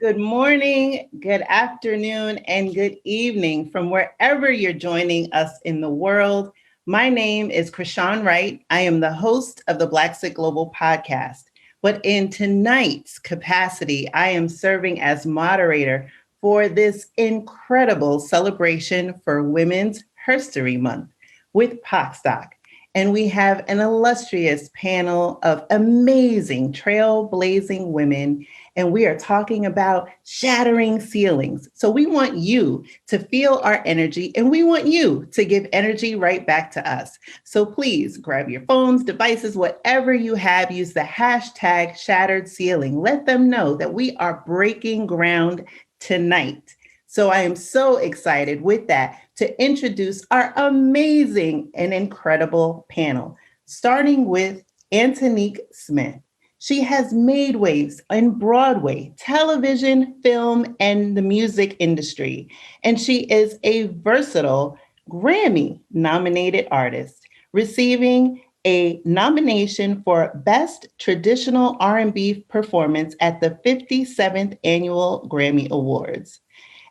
Good morning, good afternoon, and good evening from wherever you're joining us in the world. My name is Krishan Wright. I am the host of the Black Sit Global podcast. But in tonight's capacity, I am serving as moderator for this incredible celebration for Women's HerStory Month with pocstock. And we have an illustrious panel of amazing trailblazing women, and we are talking about shattering ceilings. So we want you to feel our energy, and we want you to give energy right back to us. So please grab your phones, devices, whatever you have, use the hashtag shattered ceiling. Let them know that we are breaking ground tonight. So I am so excited with that to introduce our amazing and incredible panel, starting with Antonique Smith. She has made waves in Broadway, television, film, and the music industry. And she is a versatile Grammy nominated artist, receiving a nomination for Best Traditional R&B Performance at the 57th Annual Grammy Awards.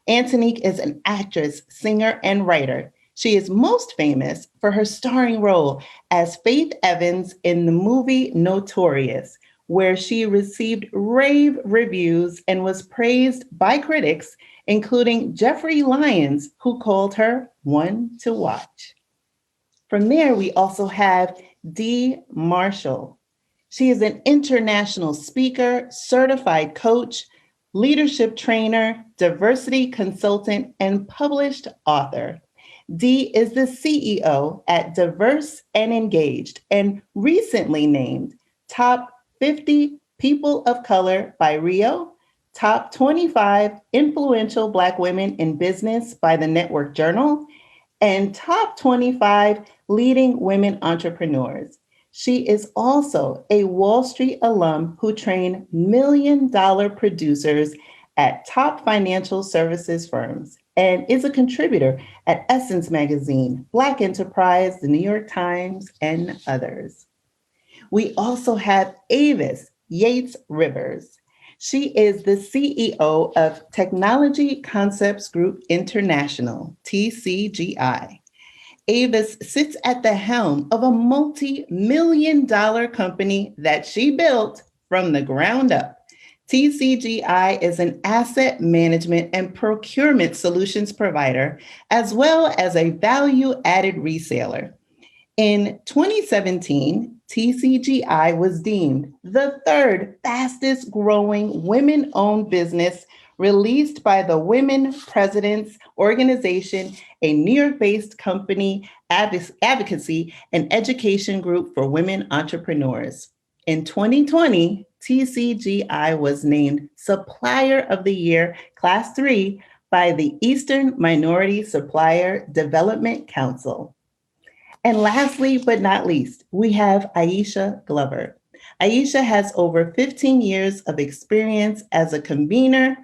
Antonique is an actress, singer, and writer. She is most famous for her starring role as Faith Evans in the movie Notorious, where she received rave reviews and was praised by critics, including Jeffrey Lyons, who called her one to watch. From there, we also have Dee Marshall. She is an international speaker, certified coach, leadership trainer, diversity consultant, and published author. Dee is the CEO at Diverse and Engaged and recently named Top 50 People of Color by Rio, Top 25 Influential Black Women in Business by the Network Journal, and Top 25 Leading Women Entrepreneurs. She is also a Wall Street alum who trained million-dollar producers at top financial services firms and is a contributor at Essence Magazine, Black Enterprise, the New York Times, and others. We also have Avis Yates Rivers. She is the CEO of Technology Concepts Group International, TCGI. Avis sits at the helm of a multi-million dollar company that she built from the ground up. TCGI is an asset management and procurement solutions provider, as well as a value-added reseller. In 2017, TCGI was deemed the third fastest growing women-owned business released by the Women Presidents Organization, a New York-based company advocacy and education group for women entrepreneurs. In 2020, TCGI was named Supplier of the Year, Class 3, by the Eastern Minority Supplier Development Council. And lastly, but not least, we have Aisha Glover. Aisha has over 15 years of experience as a convener,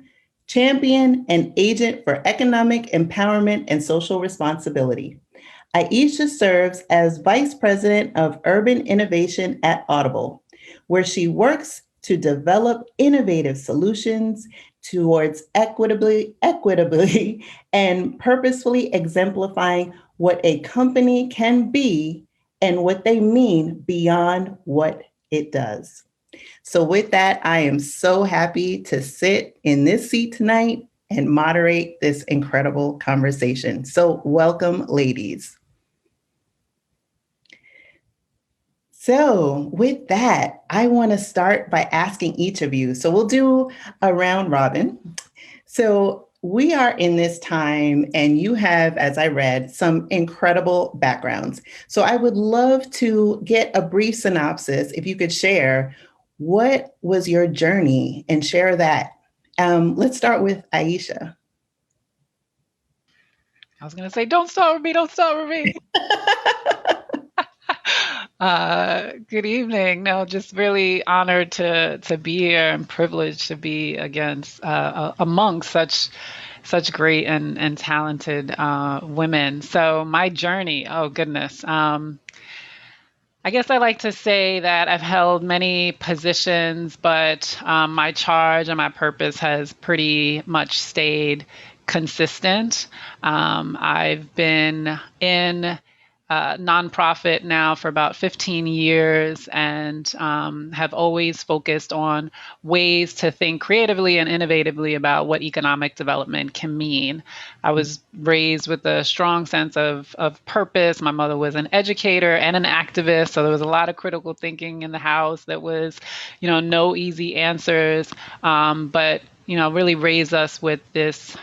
champion, and agent for economic empowerment and social responsibility. Aisha serves as Vice President of Urban Innovation at Audible, where she works to develop innovative solutions towards equitably and purposefully exemplifying what a company can be and what they mean beyond what it does. So with that, I am so happy to sit in this seat tonight and moderate this incredible conversation. So welcome, ladies. So with that, I want to start by asking each of you. So we'll do a round robin. So we are in this time, and you have, as I read, some incredible backgrounds. So I would love to get a brief synopsis, if you could share what was your journey and share that. Let's start with Aisha. I was going to say, don't start with me, don't start with me. Good evening. No, just really honored to be here and privileged to be against among such great and talented women. So my journey, oh goodness. I guess I like to say that I've held many positions, but my charge and my purpose has pretty much stayed consistent. I've been in nonprofit now for about 15 years and have always focused on ways to think creatively and innovatively about what economic development can mean. I was raised with a strong sense of purpose. My mother was an educator and an activist, so there was a lot of critical thinking in the house that was, no easy answers, but really raise us with this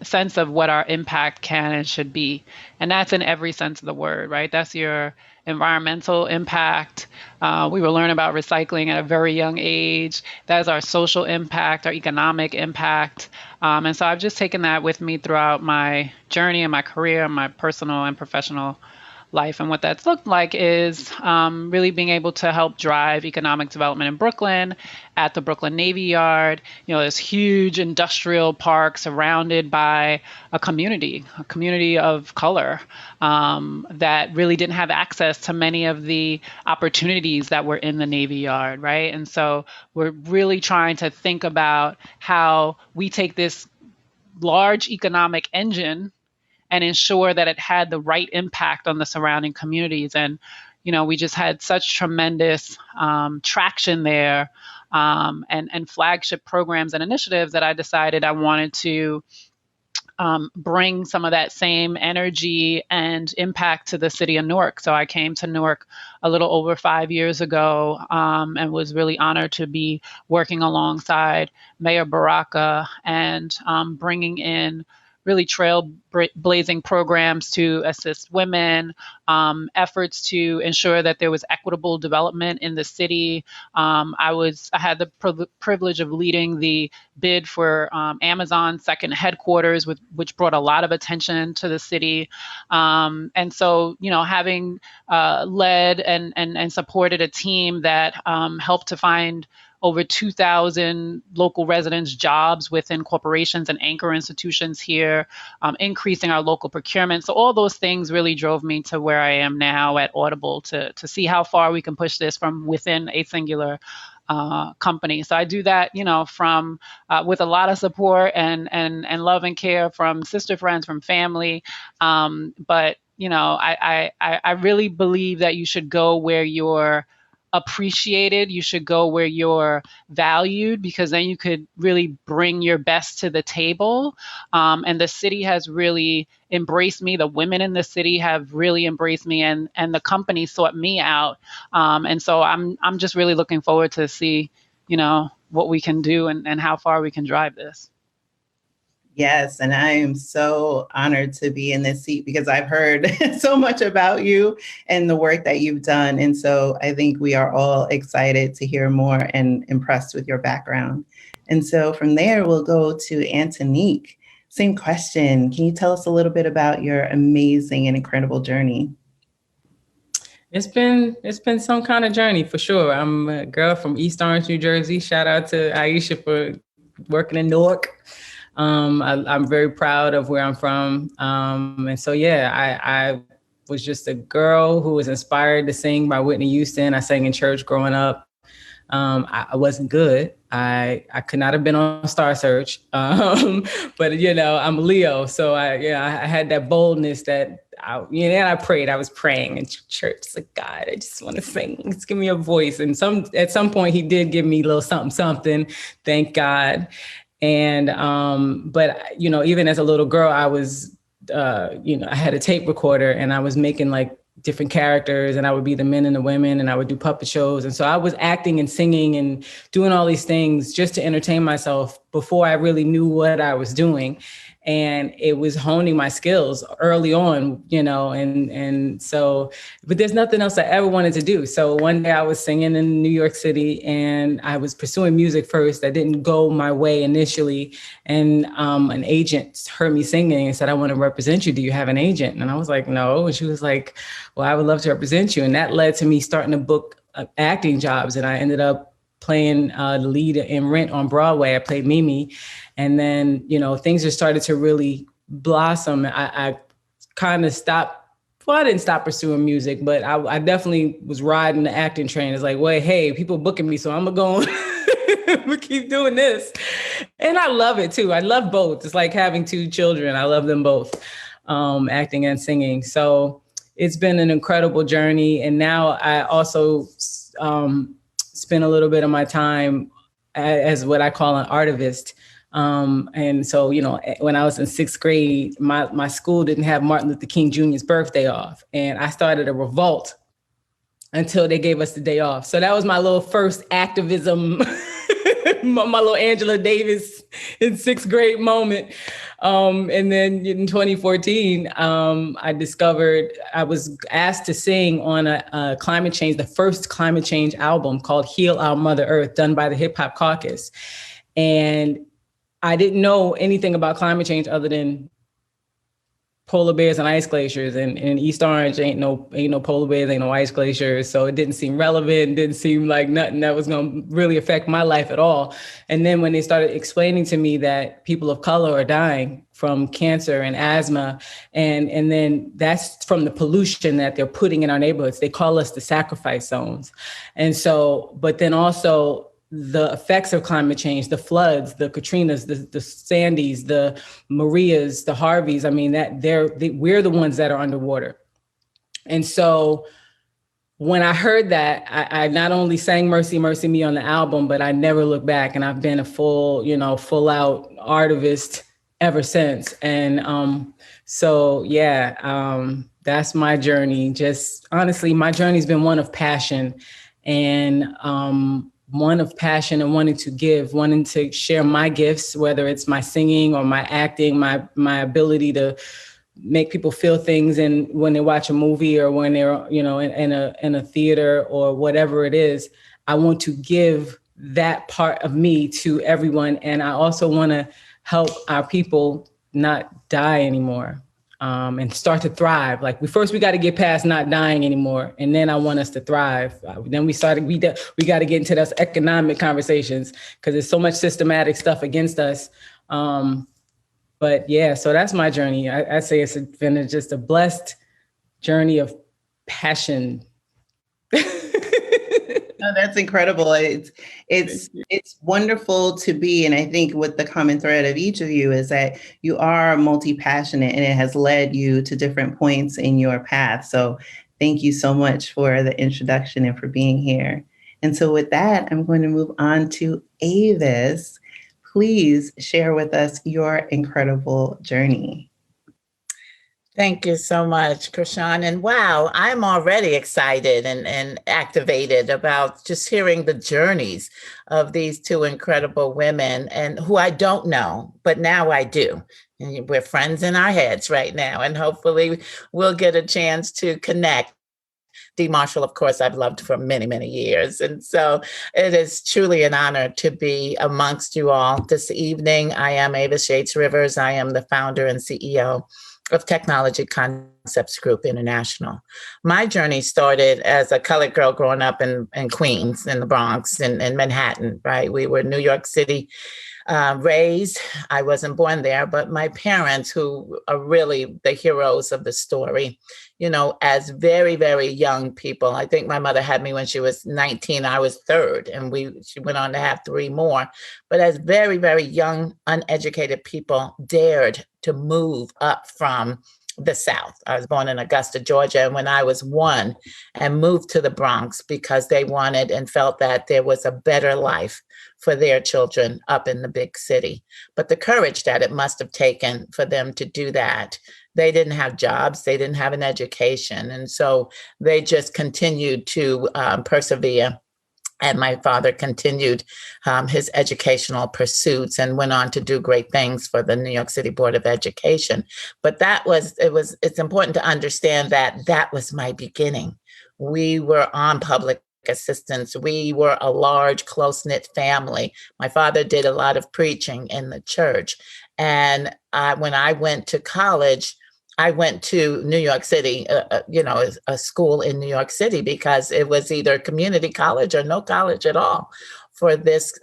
sense of what our impact can and should be. And that's in every sense of the word, right? That's your environmental impact. We were learning about recycling at a very young age. That is our social impact, our economic impact. And so I've just taken that with me throughout my journey and my career and my personal and professional life. And what that's looked like is really being able to help drive economic development in Brooklyn at the Brooklyn Navy Yard. This huge industrial park surrounded by a community of color that really didn't have access to many of the opportunities that were in the Navy Yard, right? And so we're really trying to think about how we take this large economic engine and ensure that it had the right impact on the surrounding communities. And, we just had such tremendous traction there and flagship programs and initiatives that I decided I wanted to bring some of that same energy and impact to the city of Newark. So I came to Newark a little over 5 years ago and was really honored to be working alongside Mayor Baraka and bringing in really trailblazing programs to assist women, efforts to ensure that there was equitable development in the city. I had the privilege of leading the bid for Amazon's second headquarters, which brought a lot of attention to the city. And so, having led and supported a team that helped to find over 2,000 local residents jobs within corporations and anchor institutions here, increasing our local procurement. So all those things really drove me to where I am now at Audible to see how far we can push this from within a singular company. So I do that, from with a lot of support and love and care from sister friends, from family. But I really believe that you should go where you're appreciated. You should go where you're valued, because then you could really bring your best to the table. And the city has really embraced me. The women in the city have really embraced me, and the company sought me out. And so I'm just really looking forward to see, what we can do and how far we can drive this. Yes, and I am so honored to be in this seat because I've heard so much about you and the work that you've done. And so I think we are all excited to hear more and impressed with your background. And so from there, we'll go to Antonique. Same question. Can you tell us a little bit about your amazing and incredible journey? It's been some kind of journey for sure. I'm a girl from East Orange, New Jersey. Shout out to Aisha for working in Newark. I'm very proud of where I'm from. And so, I was just a girl who was inspired to sing by Whitney Houston. I sang in church growing up. I wasn't good. I could not have been on Star Search. But, I'm a Leo. So I had that boldness that I prayed. I was praying in church. It's like, God, I just want to sing. Just give me a voice. And at some point he did give me a little something. Thank God. And, but, even as a little girl, I was, I had a tape recorder and I was making like different characters, and I would be the men and the women, and I would do puppet shows. And so I was acting and singing and doing all these things just to entertain myself before I really knew what I was doing. And it was honing my skills early on, and so, but there's nothing else I ever wanted to do. So one day I was singing in New York City and I was pursuing music first. That didn't go my way initially. And an agent heard me singing and said, I want to represent you. Do you have an agent? And I was like, no. And she was like, well, I would love to represent you. And that led to me starting to book acting jobs. And I ended up playing the lead in Rent on Broadway. I played Mimi. And then, things just started to really blossom. I kind of stopped well, I didn't stop pursuing music, but I definitely was riding the acting train. It's like, well, hey, people booking me, so I'm gonna go I'm gonna keep doing this. And I love it too. I love both. It's like having two children. I love them both, acting and singing. So it's been an incredible journey. And now I also spend a little bit of my time as what I call an artivist. And so, when I was in 6th grade, my school didn't have Martin Luther King Jr.'s birthday off. And I started a revolt until they gave us the day off. So that was my little first activism, my little Angela Davis in 6th grade moment. And then in 2014, I was asked to sing on a climate change, the first climate change album called Heal Our Mother Earth, done by the Hip Hop Caucus. And I didn't know anything about climate change other than polar bears and ice glaciers. And in East Orange, ain't no polar bears, ain't no ice glaciers. So it didn't seem relevant. Didn't seem like nothing that was going to really affect my life at all. And then when they started explaining to me that people of color are dying from cancer and asthma, and then that's from the pollution that they're putting in our neighborhoods. They call us the sacrifice zones. And so, but then also the effects of climate change, the floods, the Katrinas, the Sandys, the Marias, the Harveys. I mean, we're the ones that are underwater. And so when I heard that, I not only sang Mercy, Mercy Me on the album, but I never looked back. And I've been a full out artivist ever since. And that's my journey. Just honestly, my journey's been one of passion and wanting to give, wanting to share my gifts, whether it's my singing or my acting, my ability to make people feel things and when they watch a movie or when they're, in a theater or whatever it is. I want to give that part of me to everyone. And I also want to help our people not die anymore. And start to thrive. Like we got to get past not dying anymore. And then I want us to thrive. Then we got to get into those economic conversations because there's so much systematic stuff against us. But yeah, so that's my journey. I say it's been just a blessed journey of passion. No, that's incredible. It's wonderful to be. And I think what the common thread of each of you is that you are multi-passionate and it has led you to different points in your path. So thank you so much for the introduction and for being here. And so with that, I'm going to move on to Avis. Please share with us your incredible journey. Thank you so much, Krishan. And wow, I'm already excited and activated about just hearing the journeys of these two incredible women and who I don't know, but now I do. And we're friends in our heads right now, and hopefully we'll get a chance to connect. Dee Marshall, of course, I've loved for many, many years. And so it is truly an honor to be amongst you all this evening. I am Avis Yates Rivers. I am the founder and CEO of Technology Concepts Group International. My journey started as a colored girl growing up in Queens, in the Bronx, in Manhattan, right? We were New York City raised. I wasn't born there, but my parents, who are really the heroes of the story, as very, very young people. I think my mother had me when she was 19. I was third, and she went on to have 3 more. But as very, very young, uneducated people dared to move up from the South. I was born in Augusta, Georgia, and when I was 1 and moved to the Bronx because they wanted and felt that there was a better life for their children up in the big city. But the courage that it must have taken for them to do that. They didn't have jobs. They didn't have an education. And so they just continued to persevere. And my father continued his educational pursuits and went on to do great things for the New York City Board of Education. But it's important to understand that was my beginning. We were on public assistance. We were a large, close-knit family. My father did a lot of preaching in the church. And when I went to college, I went to New York City, a school in New York City, because it was either community college or no college at all for this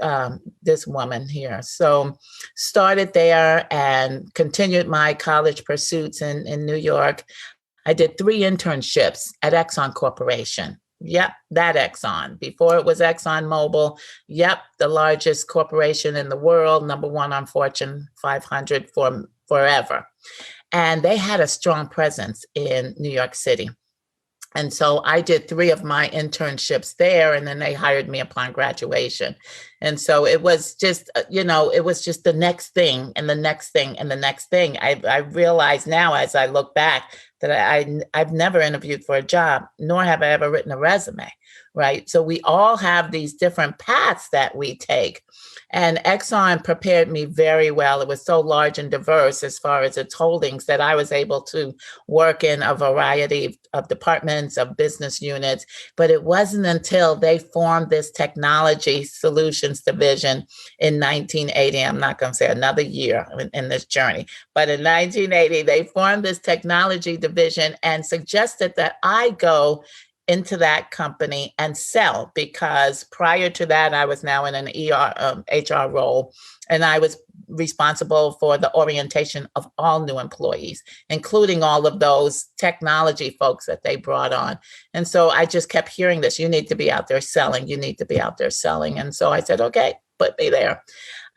woman here. So started there and continued my college pursuits in New York. I did 3 internships at Exxon Corporation. Yep, that Exxon. Before it was ExxonMobil. Yep, the largest corporation in the world, #1 on Fortune 500 for forever. And they had a strong presence in New York City. And so I did 3 of my internships there, and then they hired me upon graduation. And so it was just, it was just the next thing and the next thing and the next thing. I realize now as I look back that I've never interviewed for a job, nor have I ever written a resume, right? So we all have these different paths that we take. And Exxon prepared me very well. It was so large and diverse as far as its holdings that I was able to work in a variety of departments, of business units. But it wasn't until they formed this technology solutions division in 1980. I'm not going to say another year in this journey, but in 1980, they formed this technology division and suggested that I go into that company and sell, because prior to that, I was now in an HR role, and I was responsible for the orientation of all new employees, including all of those technology folks that they brought on. And so I just kept hearing this, you need to be out there selling, you need to be out there selling. And so I said, okay, put me there.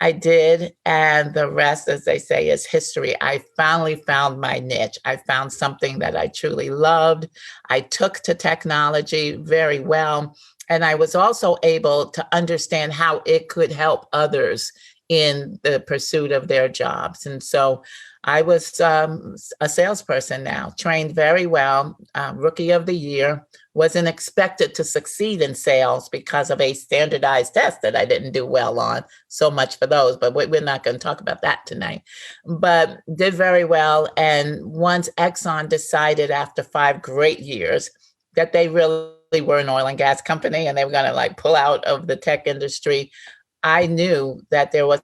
I did. And the rest, as they say, is history. I finally found my niche. I found something that I truly loved. I took to technology very well. And I was also able to understand how it could help others in the pursuit of their jobs. And so I was a salesperson now, trained very well, rookie of the year, wasn't expected to succeed in sales because of a standardized test that I didn't do well on. So much for those, but we're not going to talk about that tonight. But did very well. And once Exxon decided after 5 great years that they really were an oil and gas company and they were going to pull out of the tech industry, I knew that there was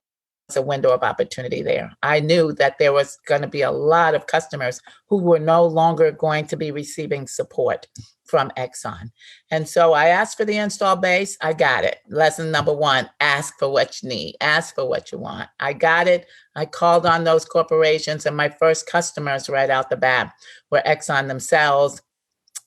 a window of opportunity there. I knew that there was going to be a lot of customers who were no longer going to be receiving support from Exxon. And so I asked for the install base. I got it. Lesson number 1, ask for what you need. Ask for what you want. I got it. I called on those corporations, and my first customers right out the bat were Exxon themselves,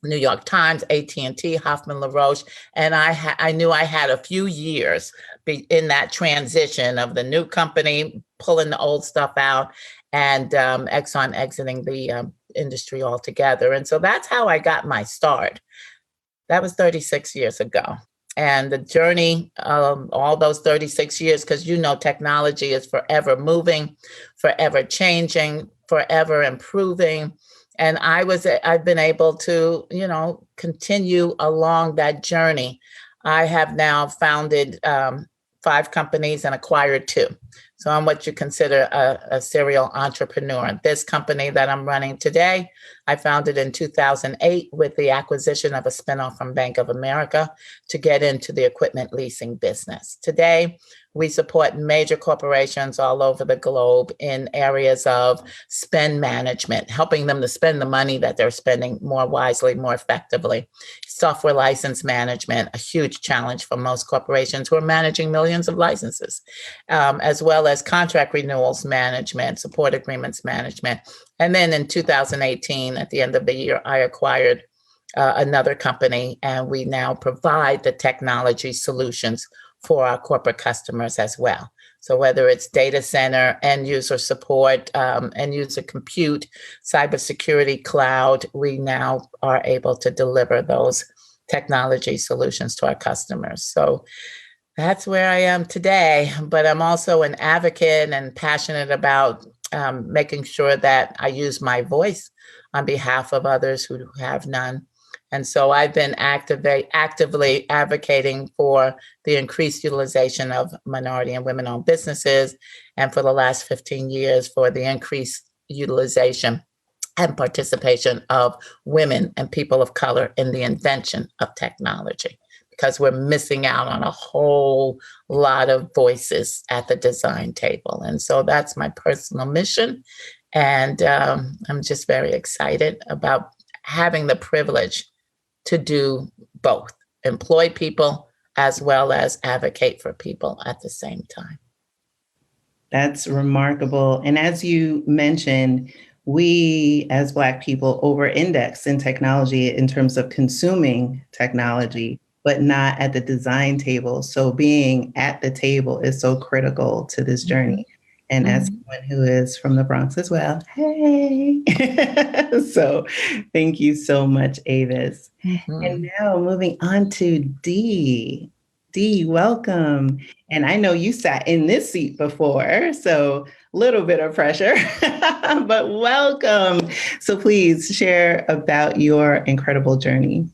New York Times, AT&T, Hoffman LaRoche. And I knew I had a few years in that transition of the new company, pulling the old stuff out, and Exxon exiting the industry altogether. And so that's how I got my start. That was 36 years ago. And the journey, all those 36 years, because technology is forever moving, forever changing, forever improving. And I've been able to, continue along that journey. I have now founded 5 companies and acquired 2. So I'm what you consider a serial entrepreneur. This company that I'm running today, I founded in 2008 with the acquisition of a spinoff from Bank of America to get into the equipment leasing business. Today, we support major corporations all over the globe in areas of spend management, helping them to spend the money that they're spending more wisely, more effectively. Software license management, a huge challenge for most corporations who are managing millions of licenses, as well as contract renewals management, support agreements management. And then in 2018, at the end of the year, I acquired another company, and we now provide the technology solutions for our corporate customers as well. So whether it's data center, end user support, end user compute, cybersecurity, cloud, we now are able to deliver those technology solutions to our customers. So that's where I am today. But I'm also an advocate and passionate about making sure that I use my voice on behalf of others who have none. And so I've been actively advocating for the increased utilization of minority and women-owned businesses, and for the last 15 years for the increased utilization and participation of women and people of color in the invention of technology, because we're missing out on a whole lot of voices at the design table. And so that's my personal mission. And I'm just very excited about having the privilege to do both, employ people as well as advocate for people at the same time. That's remarkable. And as you mentioned, we as Black people over-index in technology in terms of consuming technology, but not at the design table. So being at the table is so critical to this journey. And as someone who is from the Bronx as well, hey. So thank you so much, Avis. And now moving on to Dee. Dee, welcome. And I know you sat in this seat before, so a little bit of pressure, but welcome. So please share about your incredible journey.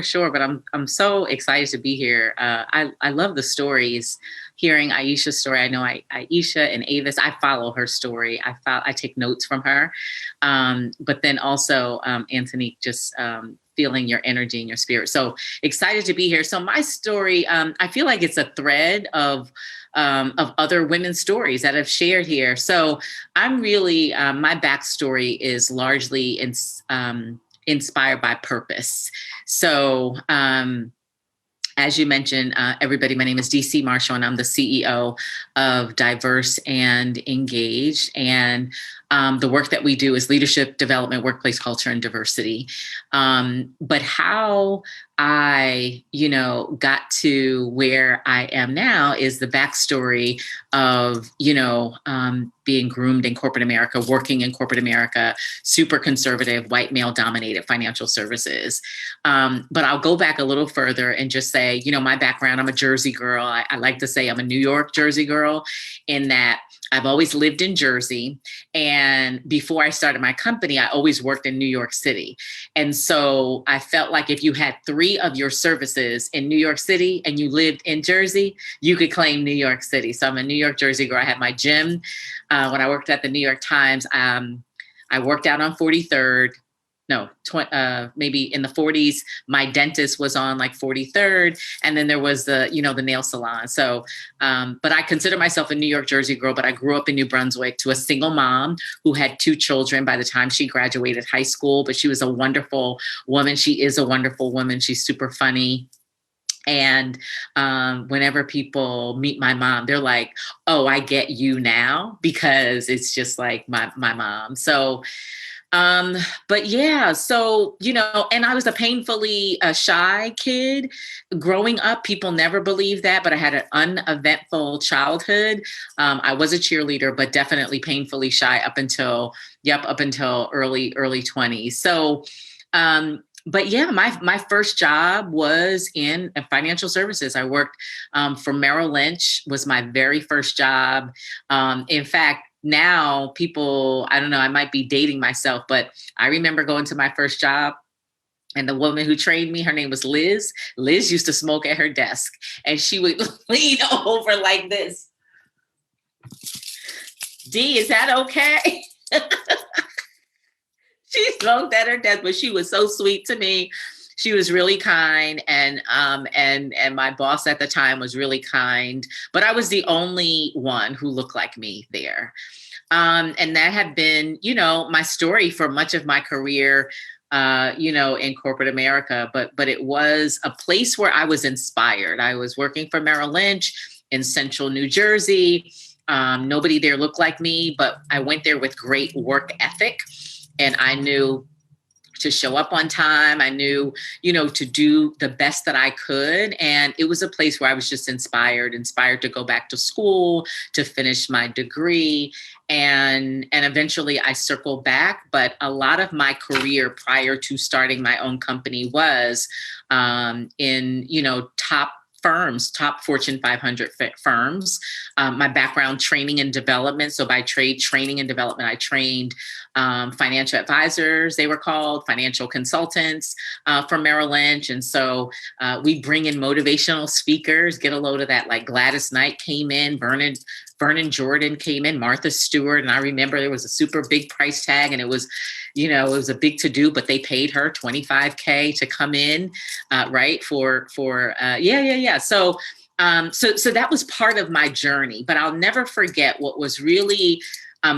Sure. But I'm so excited to be here. I love the stories. Hearing Aisha's story, I know Aisha and Avis. I follow her story. I take notes from her. But then also Antonique, just feeling your energy and your spirit. So excited to be here. So my story, I feel like it's a thread of other women's stories that I've shared here. So I'm really my backstory is largely inspired by purpose. So, as you mentioned, everybody, my name is Dee Marshall, and I'm the CEO of Diverse and Engaged. And the work that we do is leadership development, workplace culture, and diversity. But how I, got to where I am now is the backstory of, being groomed in corporate America, working in corporate America, super conservative, white male dominated financial services. But I'll go back a little further and just say, my background, I'm a Jersey girl. I like to say I'm a New York Jersey girl, in that I've always lived in Jersey. And before I started my company, I always worked in New York City. And so I felt like if you had 3 of your services in New York City and you lived in Jersey, you could claim New York City. So I'm a New York Jersey girl. I had my gym. When I worked at the New York Times, I worked out on 43rd. Maybe in the 40s, my dentist was on like 43rd. And then there was the nail salon. So, but I consider myself a New York Jersey girl, but I grew up in New Brunswick to a single mom who had 2 children by the time she graduated high school. But she was a wonderful woman. She is a wonderful woman. She's super funny. And whenever people meet my mom, they're like, oh, I get you now, because it's just like my mom. So, but yeah, so, and I was a painfully shy kid growing up. People never believe that, but I had an uneventful childhood. I was a cheerleader, but definitely painfully shy up until early 20s. So, but yeah, my first job was in financial services. I worked for Merrill Lynch, was my very first job. In fact, now people, I don't know, I might be dating myself, but I remember going to my first job, and the woman who trained me, her name was Liz. Liz used to smoke at her desk, and she would lean over like this. Dee, is that okay? She smoked at her desk, but she was so sweet to me. She was really kind, and my boss at the time was really kind, but I was the only one who looked like me there. And that had been, my story for much of my career, in corporate America, but it was a place where I was inspired. I was working for Merrill Lynch in central New Jersey. Nobody there looked like me, but I went there with great work ethic, and I knew to show up on time. I knew, to do the best that I could. And it was a place where I was just inspired to go back to school, to finish my degree. And eventually I circled back. But a lot of my career prior to starting my own company was in, top Fortune 500 firms. My background, training and development. So by trade, training and development, I trained financial advisors, they were called, financial consultants from Merrill Lynch. And so we bring in motivational speakers, get a load of that, like Gladys Knight came in, Vernon Jordan came in, Martha Stewart. And I remember there was a super big price tag, and it was, it was a big to-do, but they paid her $25K to come in, right? Yeah. So that was part of my journey, but I'll never forget what was really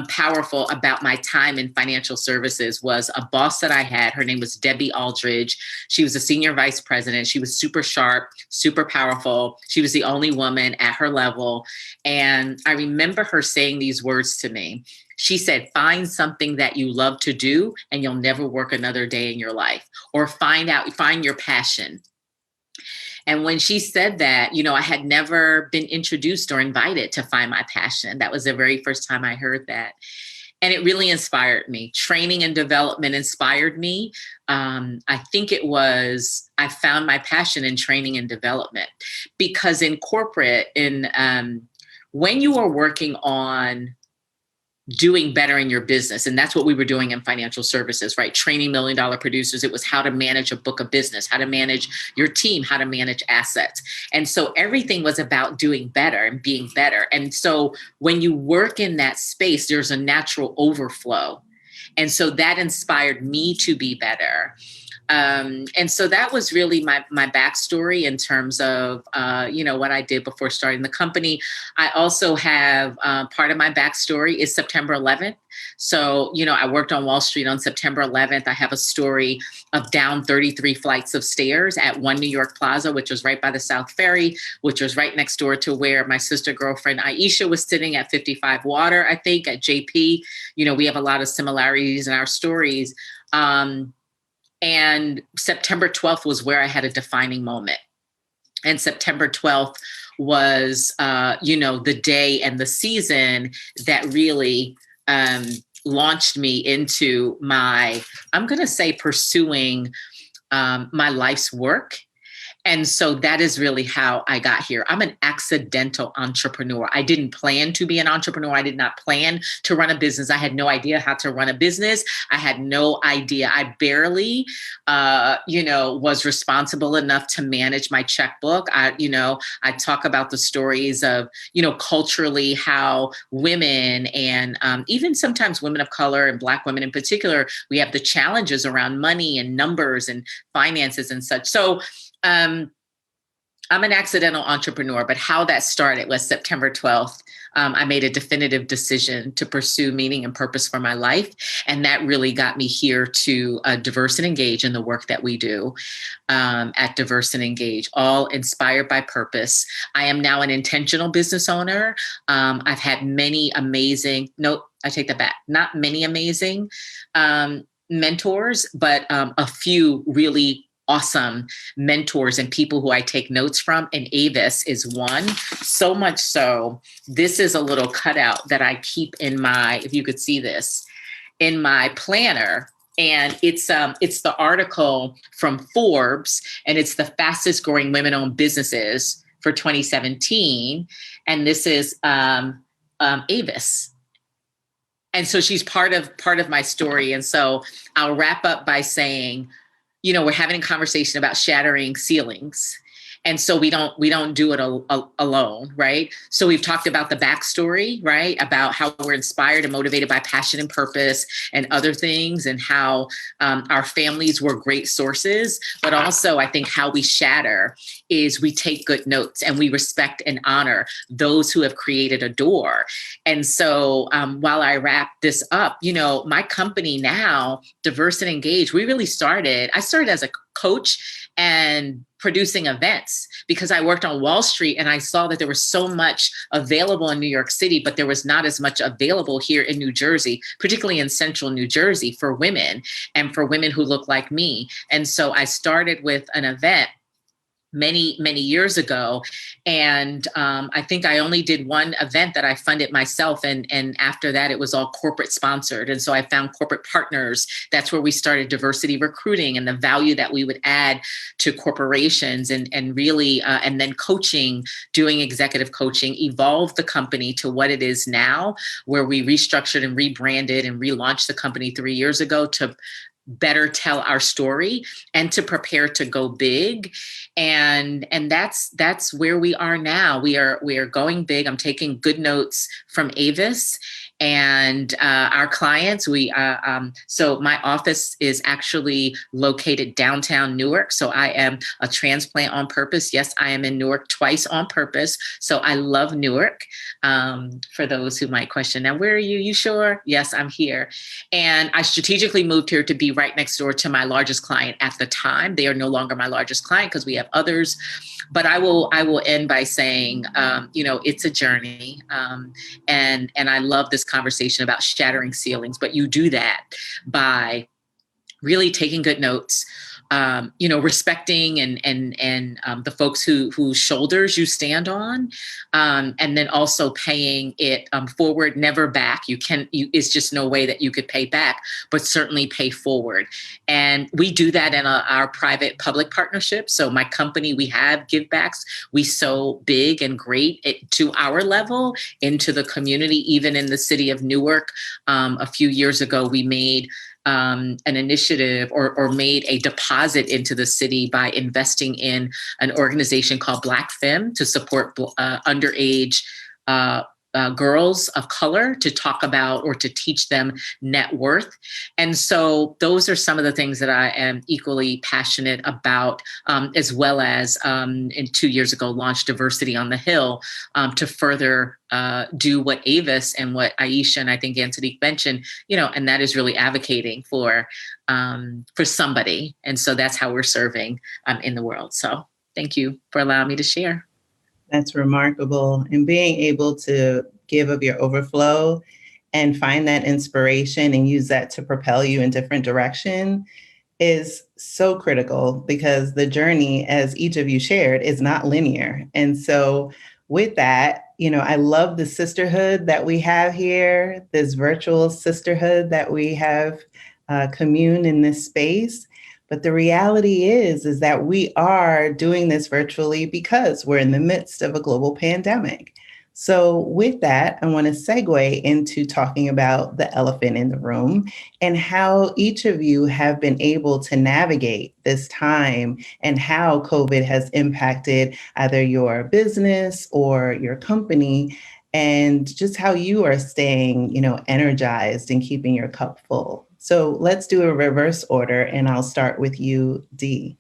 powerful about my time in financial services was a boss that I had. Her name was Debbie Aldridge. She was a senior vice president. She was super sharp, super powerful. She was the only woman at her level. And I remember her saying these words to me. She said, find something that you love to do and you'll never work another day in your life, or find your passion. And when she said that, I had never been introduced or invited to find my passion. That was the very first time I heard that. And it really inspired me. Training and development inspired me. I think I found my passion in training and development, because in corporate, when you are working on doing better in your business. And that's what we were doing in financial services, right? Training $1 million producers. It was how to manage a book of business, how to manage your team, how to manage assets. And so everything was about doing better and being better. And so when you work in that space, there's a natural overflow. And so that inspired me to be better. And so that was really my backstory in terms of, what I did before starting the company. I also have part of my backstory is September 11th. So, I worked on Wall Street on September 11th. I have a story of down 33 flights of stairs at One New York Plaza, which was right by the South Ferry, which was right next door to where my sister girlfriend Aisha was sitting at 55 Water, I think, at JP. We have a lot of similarities in our stories. And September 12th was where I had a defining moment. And September 12th was, the day and the season that really launched me into I'm going to say, pursuing my life's work. And so that is really how I got here. I'm an accidental entrepreneur. I didn't plan to be an entrepreneur. I did not plan to run a business. I had no idea how to run a business. I had no idea. I barely, was responsible enough to manage my checkbook. I talk about the stories of, culturally how women and even sometimes women of color and Black women in particular, we have the challenges around money and numbers and finances and such. So I'm an accidental entrepreneur, but how that started was September 12th. I made a definitive decision to pursue meaning and purpose for my life. And that really got me here to Diverse and Engage in the work that we do at Diverse and Engage, all inspired by purpose. I am now an intentional business owner. I've had many amazing, I take that back, not many amazing mentors, but a few really awesome mentors and people who I take notes from. And Avis is one. So much so, this is a little cutout that I keep in if you could see this, in my planner. And it's the article from Forbes, and it's the fastest growing women-owned businesses for 2017. And this is Avis. And so she's part of my story. And so I'll wrap up by saying, we're having a conversation about shattering ceilings. And so we don't do it alone, right? So we've talked about the backstory, right? About how we're inspired and motivated by passion and purpose and other things, and how our families were great sources. But also, I think how we shatter is we take good notes and we respect and honor those who have created a door. And so while I wrap this up, my company now, Diverse and Engage, I started as a coach and producing events because I worked on Wall Street and I saw that there was so much available in New York City, but there was not as much available here in New Jersey, particularly in central New Jersey, for women and for women who look like me. And so I started with an event many, many years ago. And I think I only did one event that I funded myself. And after that, it was all corporate sponsored. And so I found corporate partners. That's where we started diversity recruiting and the value that we would add to corporations and really, and then coaching, doing executive coaching, evolved the company to what it is now, where we restructured and rebranded and relaunched the company 3 years ago to better tell our story and to prepare to go big. And that's where we are now. We are going big. I'm taking good notes from Avis and our clients. So my office is actually located downtown Newark. So I am a transplant on purpose. Yes, I am in Newark twice on purpose. So I love Newark. For those who might question, now, where are you? You sure? Yes, I'm here. And I strategically moved here to be right next door to my largest client at the time. They are no longer my largest client because we have others. But I will end by saying, it's a journey. And I love this conversation about shattering ceilings, but you do that by really taking good notes, respecting and the folks whose shoulders you stand on, and then also paying it forward, never back. It's just no way that you could pay back, but certainly pay forward. And we do that in our private public partnership. So my company, we have give backs. We sow big and great to our level into the community. Even in the city of Newark, a few years ago, we made an initiative or made a deposit into the city by investing in an organization called Black Femme to support underage girls of color to talk about or to teach them net worth. And so those are some of the things that I am equally passionate about, as well as in 2 years ago, launched Diversity on the Hill to further do what Avis and what Aisha and I think Antonique mentioned, and that is really advocating for somebody. And so that's how we're serving in the world. So thank you for allowing me to share. That's remarkable. And being able to give of your overflow and find that inspiration and use that to propel you in different direction is so critical, because the journey, as each of you shared, is not linear. And so with that, I love the sisterhood that we have here, this virtual sisterhood that we have commune in this space. But the reality is that we are doing this virtually because we're in the midst of a global pandemic. So with that, I want to segue into talking about the elephant in the room and how each of you have been able to navigate this time and how COVID has impacted either your business or your company, and just how you are staying, energized and keeping your cup full. So let's do a reverse order, and I'll start with you, Dee.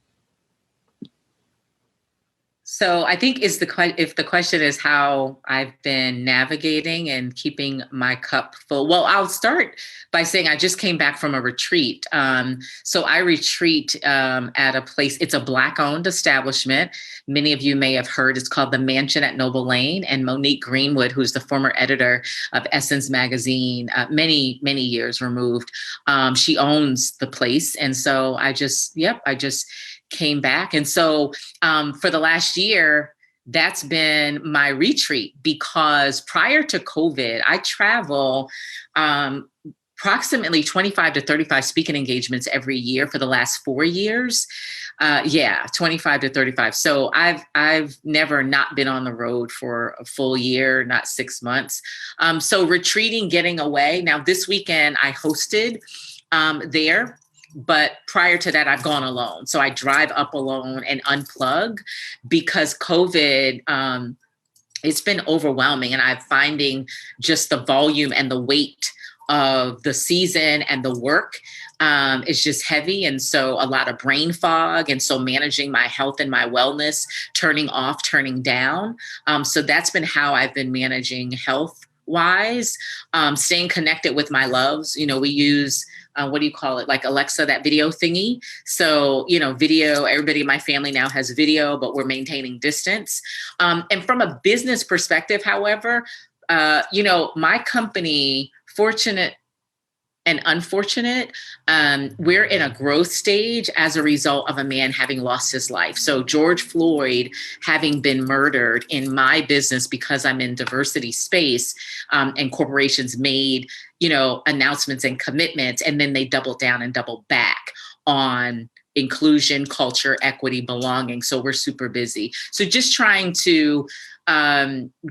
So I think if the question is how I've been navigating and keeping my cup full, well, I'll start by saying I just came back from a retreat. So I retreat at a place. It's a Black-owned establishment. Many of you may have heard. It's called the Mansion at Noble Lane. And Monique Greenwood, who's the former editor of Essence magazine, many years removed, she owns the place. And so I just came back. And so for the last year, that's been my retreat, because prior to COVID, I travel approximately 25 to 35 speaking engagements every year for the last 4 years. 25 to 35. So I've never not been on the road for a full year, not 6 months. So retreating, getting away. Now this weekend I hosted there. But prior to that, I've gone alone. So I drive up alone and unplug, because COVID, it's been overwhelming. And I'm finding just the volume and the weight of the season and the work is just heavy. And so a lot of brain fog. And so managing my health and my wellness, turning off, turning down. So that's been how I've been managing health wise, staying connected with my loves. We use what do you call it? Like Alexa, that video thingy. So, video, everybody in my family now has video, but we're maintaining distance. And from a business perspective, however, my company, fortunate and unfortunate, we're in a growth stage as a result of a man having lost his life. So George Floyd having been murdered in my business, because I'm in diversity space, and corporations made, announcements and commitments, and then they doubled down and doubled back on inclusion, culture, equity, belonging. So we're super busy. So just trying to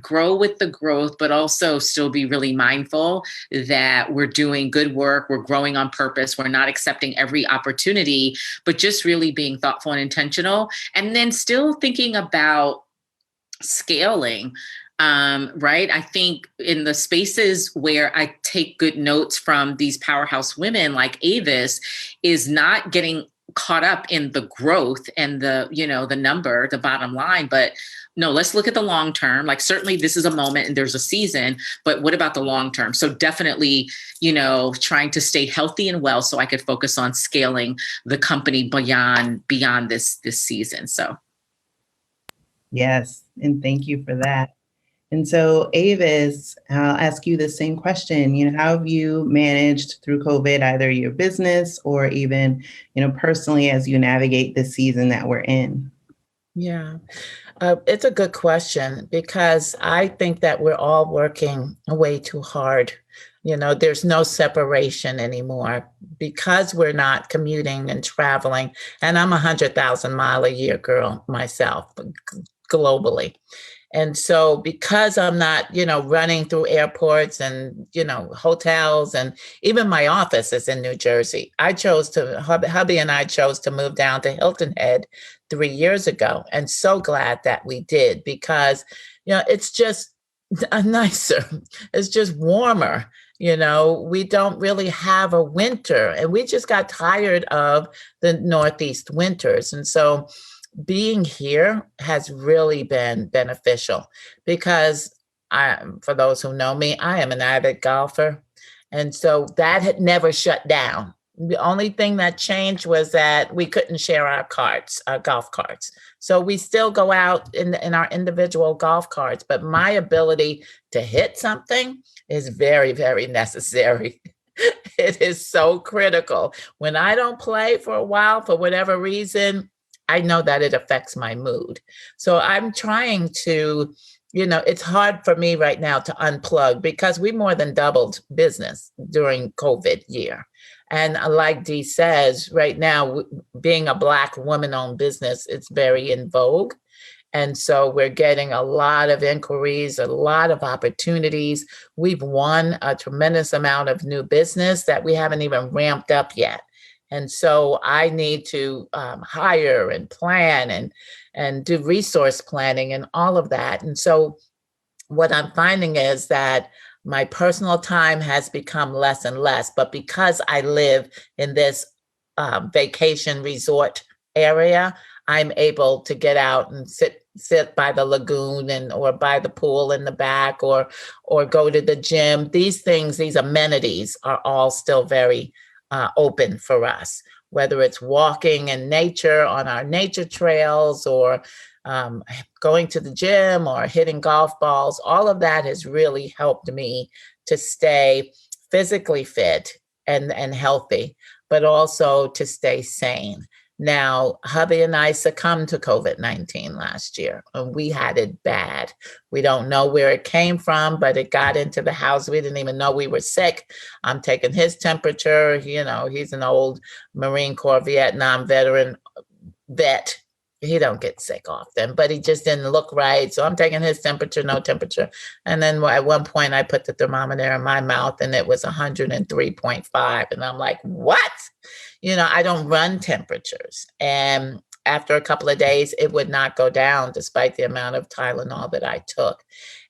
grow with the growth, but also still be really mindful that we're doing good work. We're growing on purpose. We're not accepting every opportunity, but just really being thoughtful and intentional. And then still thinking about scaling. Right. I think in the spaces where I take good notes from these powerhouse women like Avis is not getting caught up in the growth and the, the number, the bottom line, but no, let's look at the long term. Like certainly this is a moment and there's a season, but what about the long term? So definitely, trying to stay healthy and well so I could focus on scaling the company beyond this season. So. Yes. And thank you for that. And so Avis, I'll ask you the same question. How have you managed through COVID, either your business or even, personally as you navigate this season that we're in? Yeah. It's a good question because I think that we're all working way too hard. There's no separation anymore because we're not commuting and traveling. And I'm 100,000-mile-a-year girl myself, globally. And so because I'm not, running through airports and, hotels, and even my office is in New Jersey, hubby and I chose to move down to Hilton Head 3 years ago. And so glad that we did because, it's just nicer. It's just warmer. We don't really have a winter and we just got tired of the Northeast winters. And so being here has really been beneficial because for those who know me, I am an avid golfer. And so that had never shut down. The only thing that changed was that we couldn't share our golf carts. So we still go out in our individual golf carts, but my ability to hit something is very, very necessary. It is so critical. When I don't play for a while, for whatever reason, I know that it affects my mood. So I'm trying to, it's hard for me right now to unplug because we more than doubled business during COVID year. And like Dee says, right now, being a Black woman-owned business, it's very in vogue. And so we're getting a lot of inquiries, a lot of opportunities. We've won a tremendous amount of new business that we haven't even ramped up yet. And so I need to hire and plan and do resource planning and all of that. And so what I'm finding is that my personal time has become less and less, but because I live in this vacation resort area, I'm able to get out and sit by the lagoon or by the pool in the back or go to the gym. These amenities are all still very open for us, whether it's walking in nature on our nature trails or going to the gym or hitting golf balls. All of that has really helped me to stay physically fit and healthy, but also to stay sane. Now, hubby and I succumbed to COVID-19 last year, and we had it bad. We don't know where it came from, but it got into the house. We didn't even know we were sick. I'm taking his temperature. He's an old Marine Corps Vietnam vet. He don't get sick often, but he just didn't look right. So I'm taking his temperature, no temperature. And then at one point I put the thermometer in my mouth and it was 103.5. And I'm like, what? I don't run temperatures. And after a couple of days, it would not go down despite the amount of Tylenol that I took.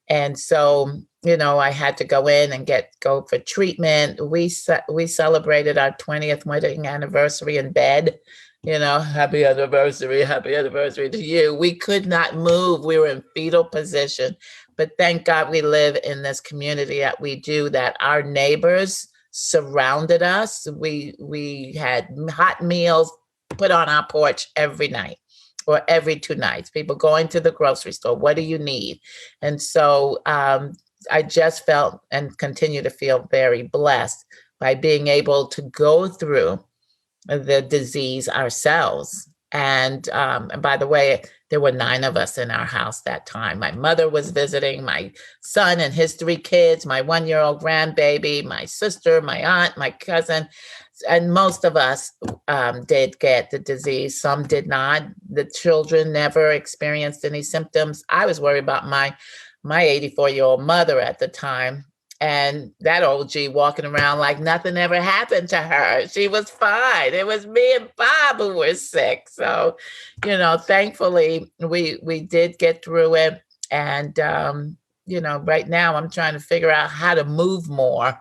And so, I had to go in and go for treatment. We celebrated our 20th wedding anniversary in bed. Happy anniversary to you. We could not move. We were in fetal position. But thank God we live in this community that we do, that our neighbors surrounded us. We had hot meals put on our porch every night or every 2 nights. People going to the grocery store. What do you need? And so I just felt and continue to feel very blessed by being able to go through the disease ourselves. And by the way, there were 9 of us in our house that time. My mother was visiting, my son and his 3 kids, my 1-year-old grandbaby, my sister, my aunt, my cousin. And most of us did get the disease. Some did not. The children never experienced any symptoms. I was worried about my 84-year-old mother at the time. And that old G walking around like nothing ever happened to her. She was fine. It was me and Bob who were sick. So, thankfully we did get through it. And, right now I'm trying to figure out how to move more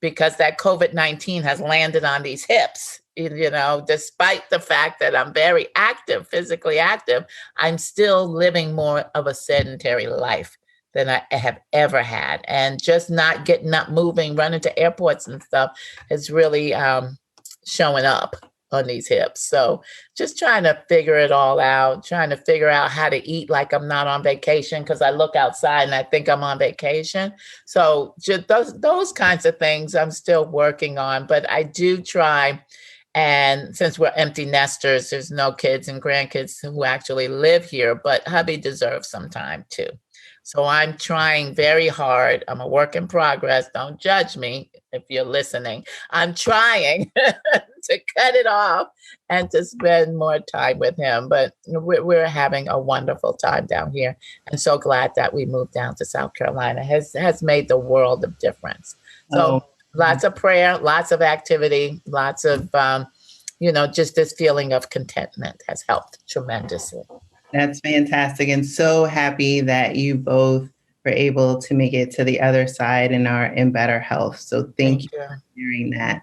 because that COVID-19 has landed on these hips. Despite the fact that I'm very active, physically active, I'm still living more of a sedentary life than I have ever had. And just not getting up, moving, running to airports and stuff is really showing up on these hips. So just trying to figure it all out, trying to figure out how to eat like I'm not on vacation because I look outside and I think I'm on vacation. So just those kinds of things I'm still working on, but I do try. And since we're empty nesters, there's no kids and grandkids who actually live here, but hubby deserves some time too. So I'm trying very hard. I'm a work in progress. Don't judge me if you're listening. I'm trying to cut it off and to spend more time with him. But we're having a wonderful time down here. And so glad that we moved down to South Carolina. Has made the world of difference. So lots of prayer, lots of activity, lots of, just this feeling of contentment has helped tremendously. That's fantastic. And so happy that you both were able to make it to the other side and are in better health. So thank you for sharing that.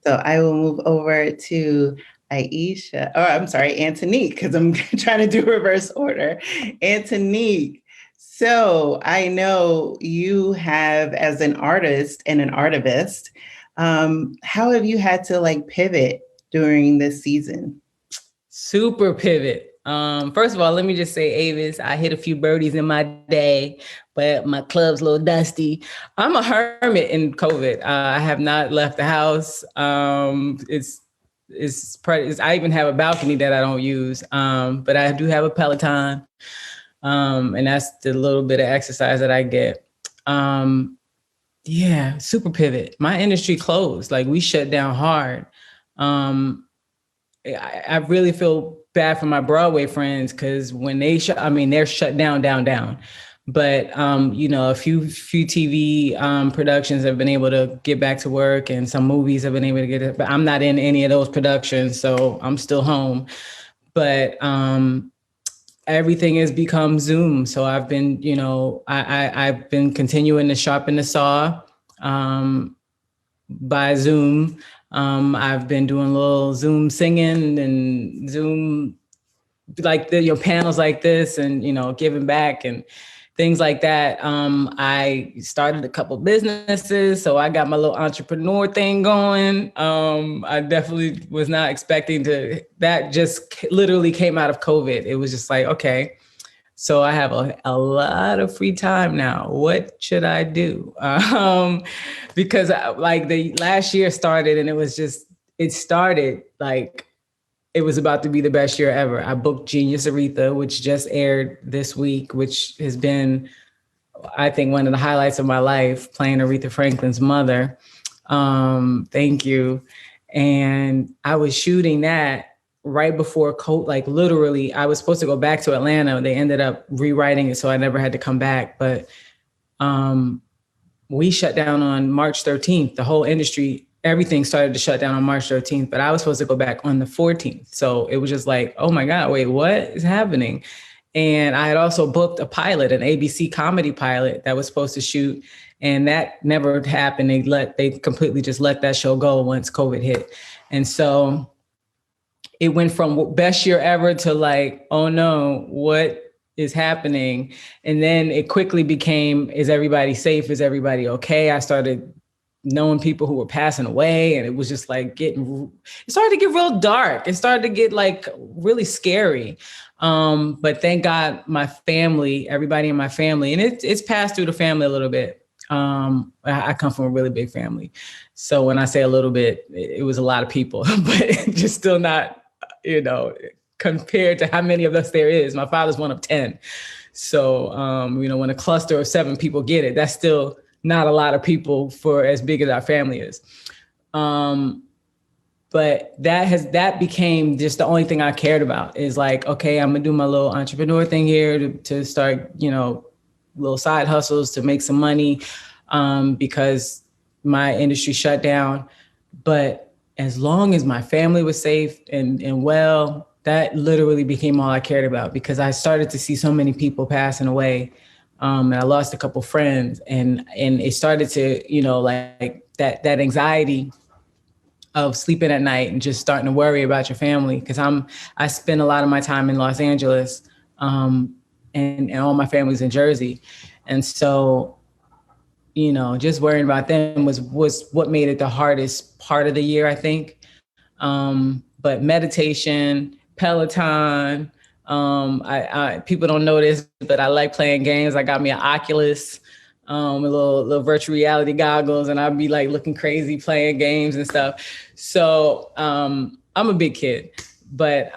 So I will move over to Antonique, because I'm trying to do reverse order. Antonique, so I know you have, as an artist and an artivist, how have you had to pivot during this season? Super pivot. First of all, let me just say, Avis, I hit a few birdies in my day, but my club's a little dusty. I'm a hermit in COVID. I have not left the house. I even have a balcony that I don't use, but I do have a Peloton, and that's the little bit of exercise that I get. Super pivot. My industry closed. We shut down hard. I really feel bad for my Broadway friends because when they they're shut down. But a few TV productions have been able to get back to work, and some movies have been able to get it. But I'm not in any of those productions, so I'm still home. But everything has become Zoom. So I've been, I've been continuing to sharpen the saw by Zoom. I've been doing a little Zoom singing and Zoom, panels like this and, giving back and things like that. I started a couple businesses, so I got my little entrepreneur thing going. I definitely was not expecting that just literally came out of COVID. It was just okay. So I have a lot of free time now. What should I do? Because the last year started and it was about to be the best year ever. I booked Genius Aretha, which just aired this week, which has been, I think, one of the highlights of my life, playing Aretha Franklin's mother. Thank you. And I was shooting that right before COVID, literally, I was supposed to go back to Atlanta. They ended up rewriting it, so I never had to come back. But we shut down on March 13th. The whole industry, everything started to shut down on March 13th, but I was supposed to go back on the 14th. So it was just oh my God, wait, what is happening? And I had also booked a pilot, an ABC comedy pilot that was supposed to shoot, and that never happened. They completely just let that show go once COVID hit. And so it went from best year ever to oh no, what is happening? And then it quickly became, is everybody safe? Is everybody okay? I started knowing people who were passing away, and it was just it started to get real dark. It started to get really scary. But thank God my family, everybody in my family, and it's passed through the family a little bit. I come from a really big family. So when I say a little bit, it was a lot of people, but just still not, compared to how many of us there is. My father's one of 10. So, when a cluster of 7 people get it, that's still not a lot of people for as big as our family is. But that became just the only thing I cared about, is like, okay, I'm gonna do my little entrepreneur thing here to start, little side hustles to make some money, because my industry shut down. But as long as my family was safe and well, that literally became all I cared about, because I started to see so many people passing away. And I lost a couple friends, and it started to, like that anxiety of sleeping at night and just starting to worry about your family. Because I spend a lot of my time in Los Angeles, and all my family's in Jersey. And so, just worrying about them was what made it the hardest part of the year, I think. But meditation, Peloton, I people don't know this, but I like playing games. I got me an Oculus, a little virtual reality goggles, and I'd be like looking crazy playing games and stuff. So I'm a big kid, but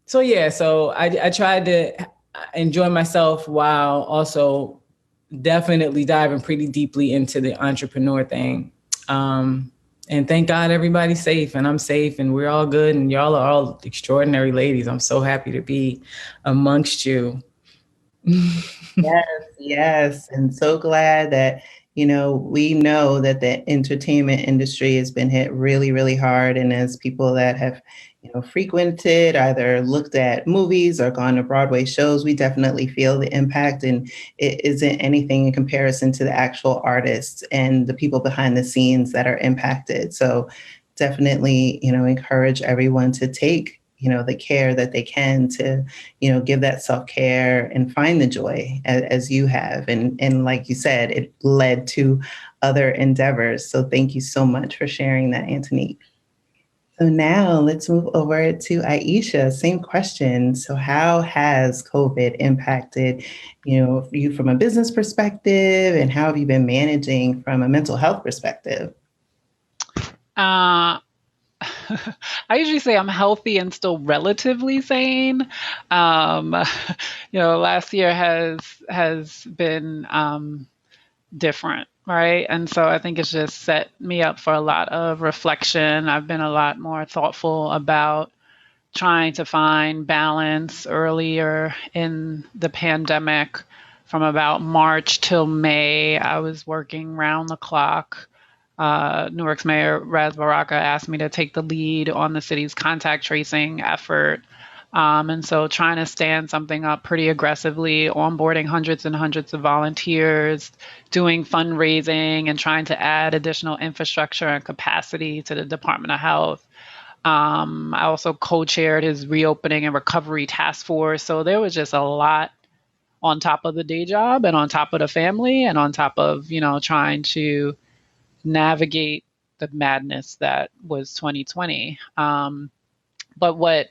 so I tried to enjoy myself while also definitely diving pretty deeply into the entrepreneur thing. And thank God everybody's safe, and I'm safe, and we're all good, and y'all are all extraordinary ladies. I'm so happy to be amongst you. Yes. And so glad that, we know that the entertainment industry has been hit really, really hard. And as people that have, frequented, either looked at movies or gone to Broadway shows, we definitely feel the impact. And it isn't anything in comparison to the actual artists and the people behind the scenes that are impacted. So definitely, encourage everyone to take the care that they can to, give that self-care and find the joy as you have. And like you said, it led to other endeavors. So thank you so much for sharing that, Antonique. So now let's move over to Aisha. Same question. So how has COVID impacted, you from a business perspective, and how have you been managing from a mental health perspective? I usually say I'm healthy and still relatively sane. Last year has been different, right? And so I think it's just set me up for a lot of reflection. I've been a lot more thoughtful about trying to find balance earlier in the pandemic. From about March till May, I was working round the clock. Newark's Mayor Raz Baraka asked me to take the lead on the city's contact tracing effort. And so trying to stand something up pretty aggressively, onboarding hundreds and hundreds of volunteers, doing fundraising, and trying to add additional infrastructure and capacity to the Department of Health. I also co-chaired his reopening and recovery task force. So there was just a lot on top of the day job and on top of the family and on top of, trying to navigate the madness that was 2020. But what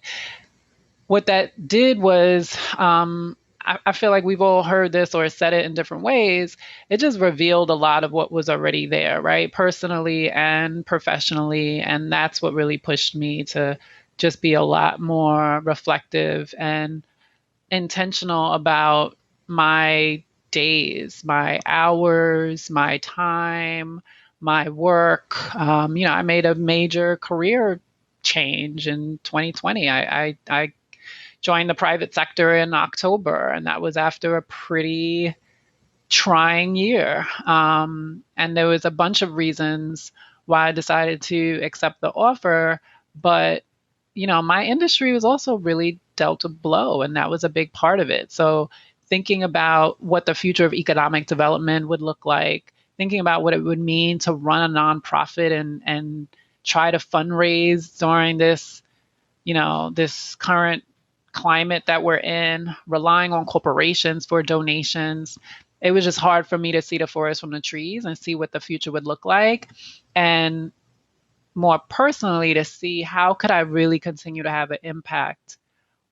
that did was, I feel like we've all heard this or said it in different ways. It just revealed a lot of what was already there, right? Personally and professionally. And that's what really pushed me to just be a lot more reflective and intentional about my days, my hours, my time, my work. I made a major career change in 2020. I joined the private sector in October, and that was after a pretty trying year. And there was a bunch of reasons why I decided to accept the offer, but my industry was also really dealt a blow, and that was a big part of it. So thinking about what the future of economic development would look like, thinking about what it would mean to run a nonprofit and try to fundraise during this, this current climate that we're in, relying on corporations for donations. It was just hard for me to see the forest from the trees and see what the future would look like. And more personally, to see how could I really continue to have an impact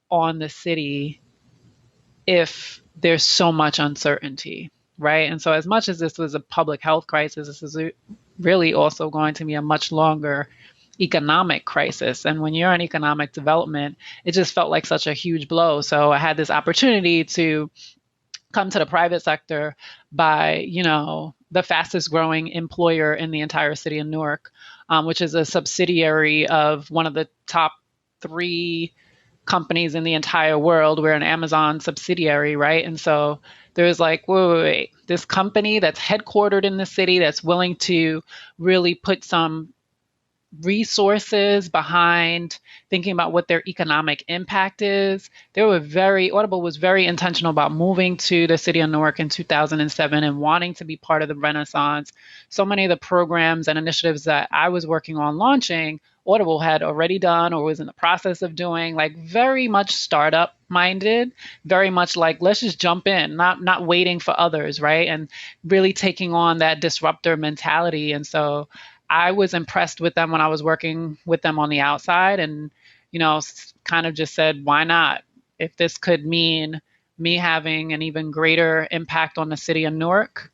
on the city if there's so much uncertainty, right? And so as much as this was a public health crisis, this is really also going to be a much longer economic crisis. And when you're in economic development, it just felt like such a huge blow. So I had this opportunity to come to the private sector by, the fastest growing employer in the entire city of Newark, which is a subsidiary of one of the top 3 companies in the entire world. We're an Amazon subsidiary, right? And so there's like, wait, this company that's headquartered in the city that's willing to really put some resources behind thinking about what their economic impact is. Audible was very intentional about moving to the city of Newark in 2007 and wanting to be part of the Renaissance. So many of the programs and initiatives that I was working on launching, Audible had already done or was in the process of doing, like very much startup minded, very much like, let's just jump in, not waiting for others, right? And really taking on that disruptor mentality. And so I was impressed with them when I was working with them on the outside, and, kind of just said, why not? If this could mean me having an even greater impact on the city of Newark.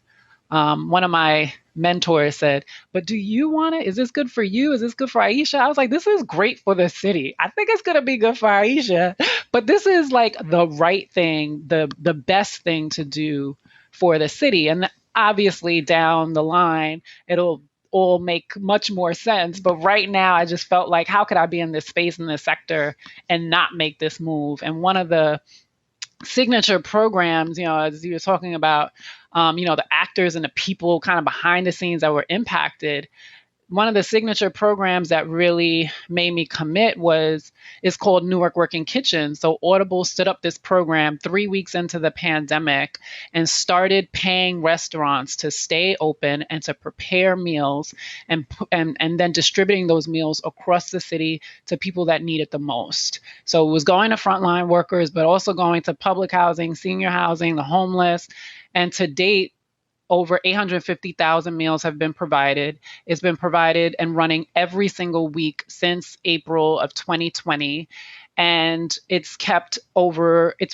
One of my mentors said, but do you want it? Is this good for you? Is this good for Aisha? I was like, this is great for the city. I think it's going to be good for Aisha, but this is like the right thing, the best thing to do for the city. And obviously down the line, it'll all make much more sense. But right now, I just felt like, how could I be in this space, in this sector, and not make this move? And one of the signature programs, as you were talking about, the actors and the people kind of behind the scenes that were impacted, one of the signature programs that really made me commit is called Newark Working Kitchen. So Audible stood up this program 3 weeks into the pandemic and started paying restaurants to stay open and to prepare meals and then distributing those meals across the city to people that need it the most. So it was going to frontline workers, but also going to public housing, senior housing, the homeless. And to date, over 850,000 meals have been provided. It's been provided and running every single week since April of 2020. And it's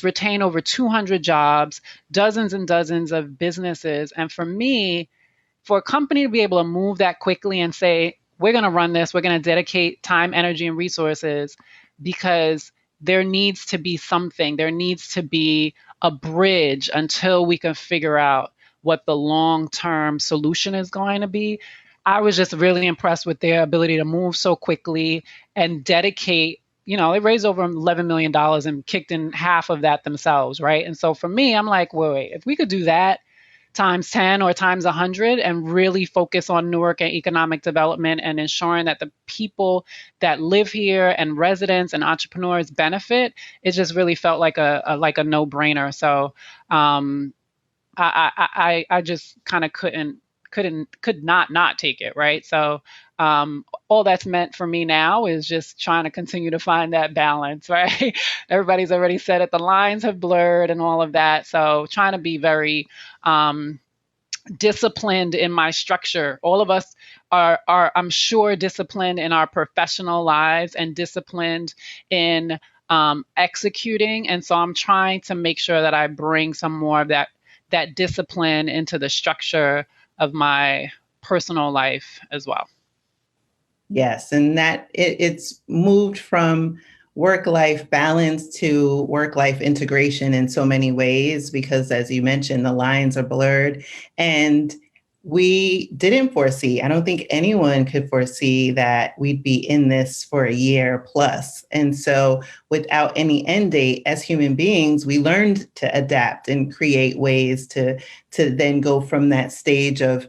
retained over 200 jobs, dozens and dozens of businesses. And for me, for a company to be able to move that quickly and say, we're going to run this, we're going to dedicate time, energy, and resources, because there needs to be something, there needs to be a bridge until we can figure out what the long-term solution is going to be. I was just really impressed with their ability to move so quickly and dedicate, they raised over $11 million and kicked in half of that themselves, right? And so for me, I'm like, wait, if we could do that times 10 or times 100 and really focus on Newark and economic development and ensuring that the people that live here and residents and entrepreneurs benefit, it just really felt like a no-brainer. So, I just kind of could not take it, right? So all that's meant for me now is just trying to continue to find that balance, right? Everybody's already said it, the lines have blurred and all of that. So trying to be very disciplined in my structure. All of us are, I'm sure, disciplined in our professional lives and disciplined in executing. And so I'm trying to make sure that I bring some more of that discipline into the structure of my personal life as well. Yes, and that it's moved from work-life balance to work-life integration in so many ways, because as you mentioned, the lines are blurred, and we didn't foresee, I don't think anyone could foresee that we'd be in this for a year plus. And so without any end date, as human beings, we learned to adapt and create ways to then go from that stage of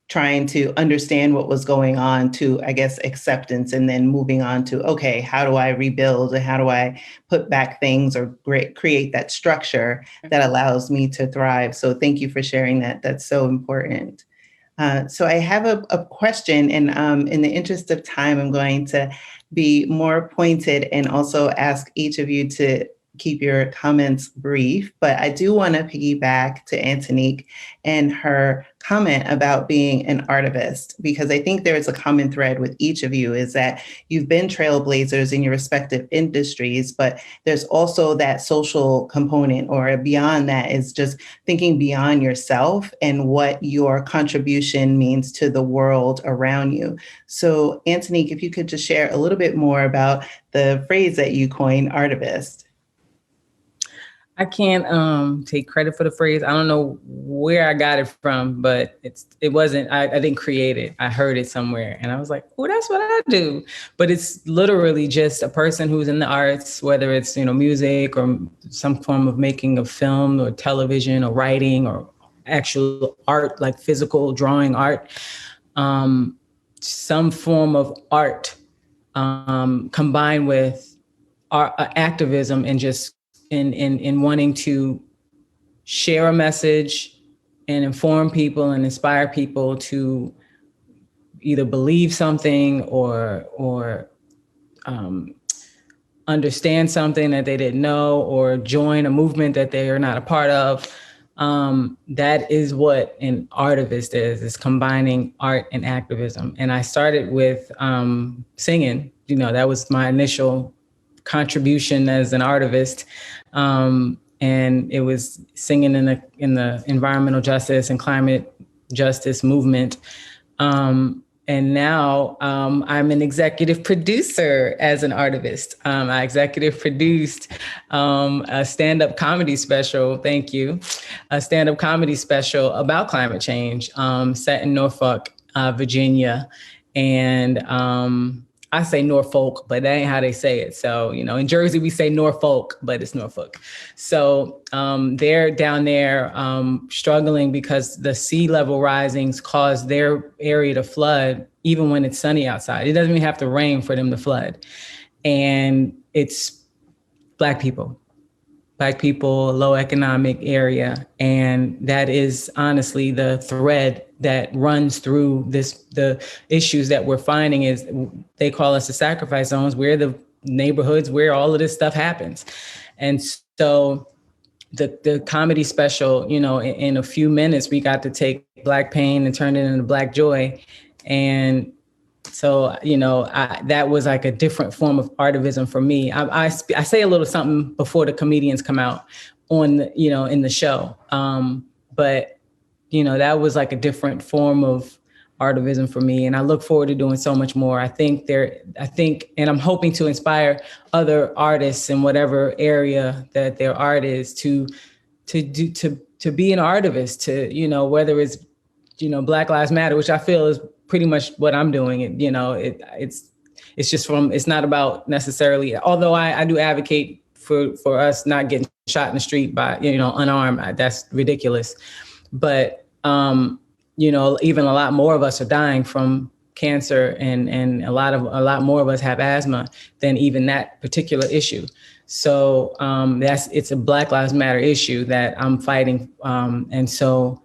trying to understand what was going on to, I guess, acceptance, and then moving on to, okay, how do I rebuild and how do I put back things or create that structure that allows me to thrive? So thank you for sharing that. That's so important. So I have a question, and in the interest of time, I'm going to be more pointed and also ask each of you to keep your comments brief, but I do want to piggyback to Antonique and her comment about being an artivist, because I think there is a common thread with each of you, is that you've been trailblazers in your respective industries, but there's also that social component, or beyond that is just thinking beyond yourself and what your contribution means to the world around you. So Antonique, if you could just share a little bit more about the phrase that you coined, artivist. I can't take credit for the phrase. I don't know where I got it from, but it wasn't, I didn't create it. I heard it somewhere and I was like, oh, that's what I do. But it's literally just a person who's in the arts, whether it's, music or some form of making of film or television or writing or actual art, like physical drawing art, some form of art combined with activism and just in wanting to share a message and inform people and inspire people to either believe something or understand something that they didn't know or join a movement that they are not a part of. That is what an artivist is combining art and activism. And I started with singing. That was my initial contribution as an artivist. And it was singing in the environmental justice and climate justice movement. And now I'm an executive producer as an artivist. I executive produced a stand-up comedy special, thank you, a stand-up comedy special about climate change set in Norfolk, Virginia. And I say Norfolk, but that ain't how they say it. So, in Jersey, we say Norfolk, but it's Norfolk. So they're down there struggling because the sea level risings cause their area to flood, even when it's sunny outside. It doesn't even have to rain for them to flood. And it's Black people, low economic area. And that is honestly the thread that runs through the issues that we're finding is they call us the sacrifice zones. We're the neighborhoods where all of this stuff happens. And so the comedy special, in a few minutes, we got to take Black pain and turn it into Black joy. And so, that was like a different form of artivism for me. I say a little something before the comedians come out on, in the show. But, that was like a different form of artivism for me. And I look forward to doing so much more. I think, and I'm hoping to inspire other artists in whatever area that their art is to be an artivist, to, whether it's, Black Lives Matter, which I feel is pretty much what I'm doing. It's just it's not about necessarily, although I do advocate for us not getting shot in the street by, unarmed. That's ridiculous. But, even a lot more of us are dying from cancer and a lot more of us have asthma than even that particular issue. So it's a Black Lives Matter issue that I'm fighting. And so,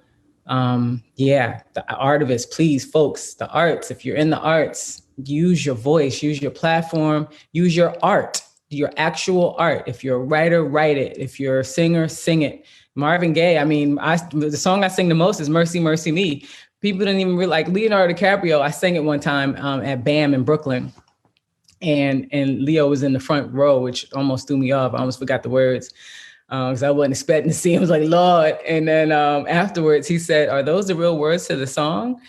the artivists, please, folks, the arts, if you're in the arts, use your voice, use your platform, use your art, your actual art. If you're a writer, write it. If you're a singer, sing it. Marvin Gaye, the song I sing the most is Mercy, Mercy Me. People didn't even like Leonardo DiCaprio. I sang it one time at BAM in Brooklyn. And Leo was in the front row, which almost threw me off. I almost forgot the words. Because I wasn't expecting to see him. I was like, Lord. And then afterwards, he said, are those the real words to the song?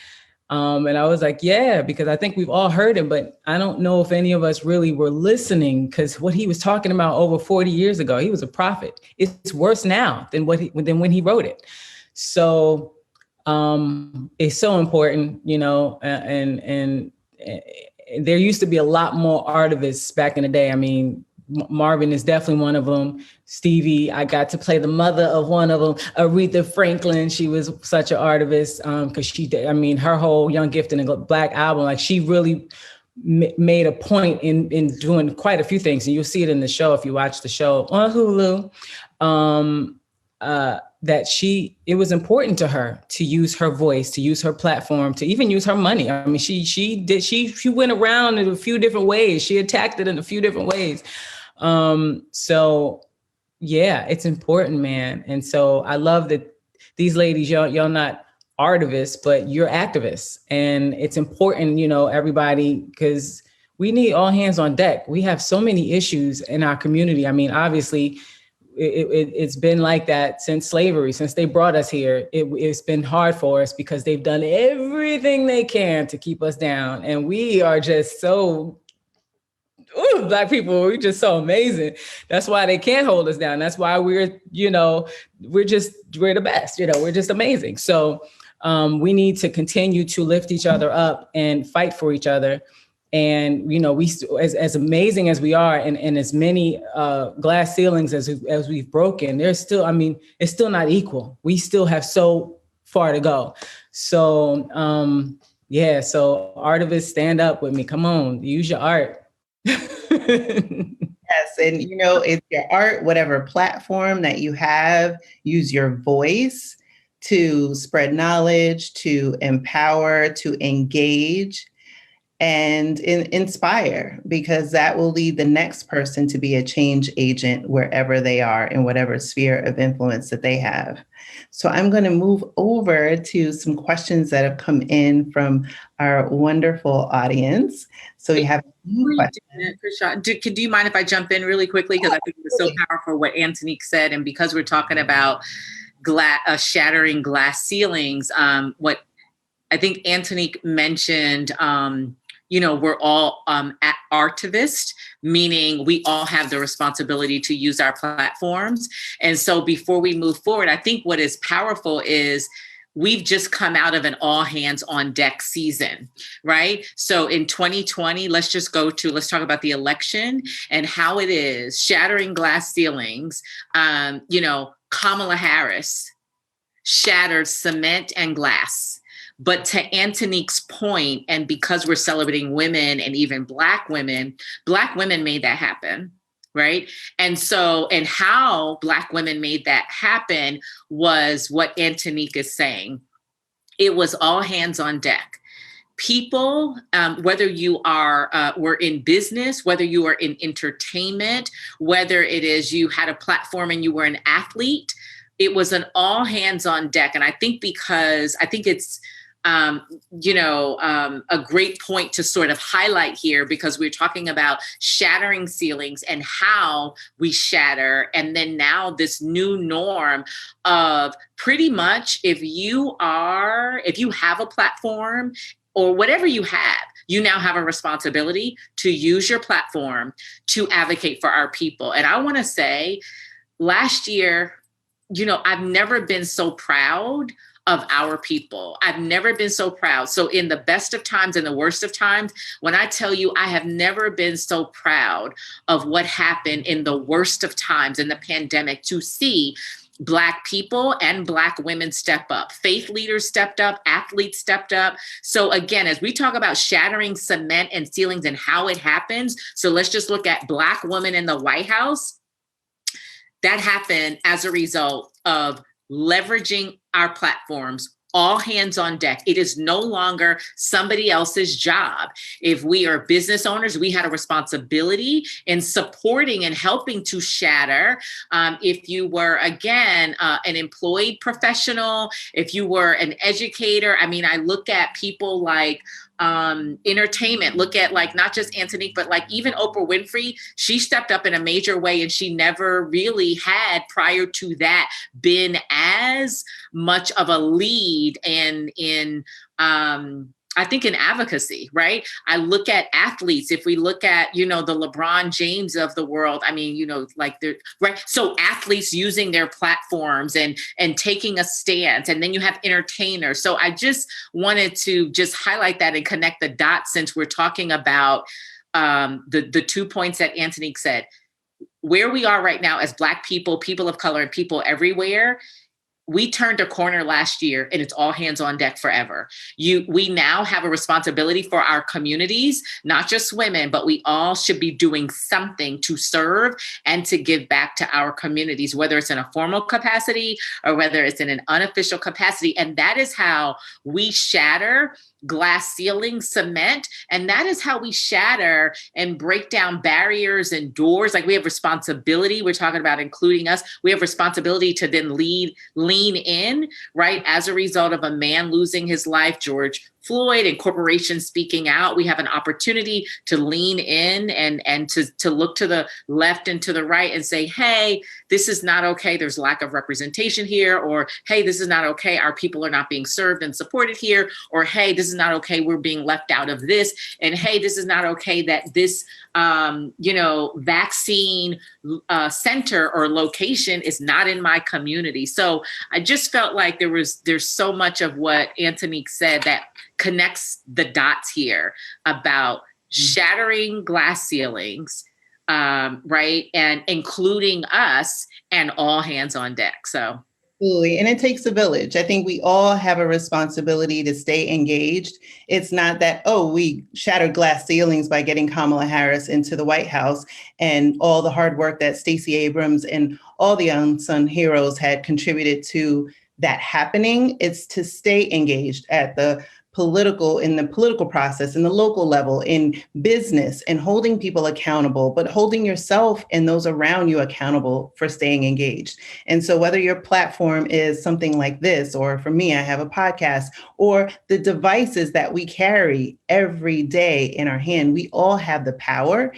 And I was like, yeah, because I think we've all heard it, but I don't know if any of us really were listening, because what he was talking about over 40 years ago, he was a prophet. It's worse now than when he wrote it. So it's so important, and there used to be a lot more artivists back in the day. Marvin is definitely one of them. Stevie, I got to play the mother of one of them, Aretha Franklin. She was such an artivist because she did. Her whole Young, Gifted, and Black album, like she really made a point in doing quite a few things. And you'll see it in the show if you watch the show on Hulu. That it was important to her to use her voice, to use her platform, to even use her money. She went around in a few different ways. She attacked it in a few different ways. So yeah, it's important, man. And so I love that these ladies, y'all not artivists, but you're activists. And it's important, everybody, because we need all hands on deck. We have so many issues in our community. Obviously, it's been like that since slavery, since they brought us here. It's been hard for us because they've done everything they can to keep us down. And we are just so ooh, Black people, we're just so amazing. That's why they can't hold us down. That's why we're the best, we're just amazing. So we need to continue to lift each other up and fight for each other. And, we, as amazing as we are, and as many glass ceilings as we've broken, there's still, it's still not equal. We still have so far to go. So, so artists, stand up with me. Come on, use your art. Yes. And, it's your art, whatever platform that you have, use your voice to spread knowledge, to empower, to engage, and inspire, because that will lead the next person to be a change agent wherever they are, in whatever sphere of influence that they have. So I'm going to move over to some questions that have come in from our wonderful audience. So we have do you mind if I jump in really quickly? Because I think it was so powerful what Antonique said. And because we're talking about shattering glass ceilings, what I think Antonique mentioned, we're all artivists, meaning we all have the responsibility to use our platforms. And so before we move forward, I think what is powerful is we've just come out of an all hands on deck season, right? So in 2020, let's talk about the election and how it is shattering glass ceilings. Kamala Harris shattered cement and glass. But to Antonique's point, and because we're celebrating women and even Black women made that happen, right? And how Black women made that happen was what Antonique is saying. It was all hands on deck. People, whether you were in business, whether you are in entertainment, whether it is you had a platform and you were an athlete, it was an all hands on deck. And I think it's a great point to sort of highlight here, because we're talking about shattering ceilings and how we shatter. And then now this new norm of pretty much if you have a platform or whatever you have, you now have a responsibility to use your platform to advocate for our people. And I want to say last year, I've never been so proud of our people. I've never been so proud. So in the best of times and the worst of times, when I tell you I have never been so proud of what happened in the worst of times in the pandemic, to see Black people and Black women step up. Faith leaders stepped up, athletes stepped up. So again, as we talk about shattering cement and ceilings and how it happens, so let's just look at Black women in the White House. That happened as a result of leveraging our platforms, all hands on deck. It is no longer somebody else's job. If we are business owners, we had a responsibility in supporting and helping to shatter. If you were, again, an employed professional, if you were an educator, I look at people like entertainment, look at like not just Antonique, but like even Oprah Winfrey, she stepped up in a major way, and she never really had prior to that been as much of a lead in I think in advocacy, right? I look at athletes. If we look at, the LeBron James of the world, like they're right. So athletes using their platforms and taking a stance, and then you have entertainers. So I just wanted to just highlight that and connect the dots, since we're talking about the 2 points that Antonique said. Where we are right now as Black people, people of color, and people everywhere, we turned a corner last year, and it's all hands on deck forever. We now have a responsibility for our communities, not just women, but we all should be doing something to serve and to give back to our communities, whether it's in a formal capacity or whether it's in an unofficial capacity. And that is how we shatter glass ceiling, cement. And that is how we shatter and break down barriers and doors. Like we have responsibility. We're talking about including us. We have responsibility to then lean in, right? As a result of a man losing his life, George Floyd and corporations speaking out, we have an opportunity to lean in and to look to the left and to the right and say, hey, this is not okay. There's lack of representation here. Or, hey, this is not okay. Our people are not being served and supported here. Or, hey, this is not okay. We're being left out of this. And, hey, this is not okay that this, vaccine center or location is not in my community. So I just felt like there's so much of what Antonique said that connects the dots here about shattering glass ceilings, right? And including us and all hands on deck. So. Absolutely. And it takes a village. I think we all have a responsibility to stay engaged. It's not that, we shattered glass ceilings by getting Kamala Harris into the White House and all the hard work that Stacey Abrams and all the unsung heroes had contributed to that happening. It's to stay engaged in the political process, in the local level, in business, and holding people accountable, but holding yourself and those around you accountable for staying engaged. And so whether your platform is something like this, or for me, I have a podcast, or the devices that we carry every day in our hand, we all have the power.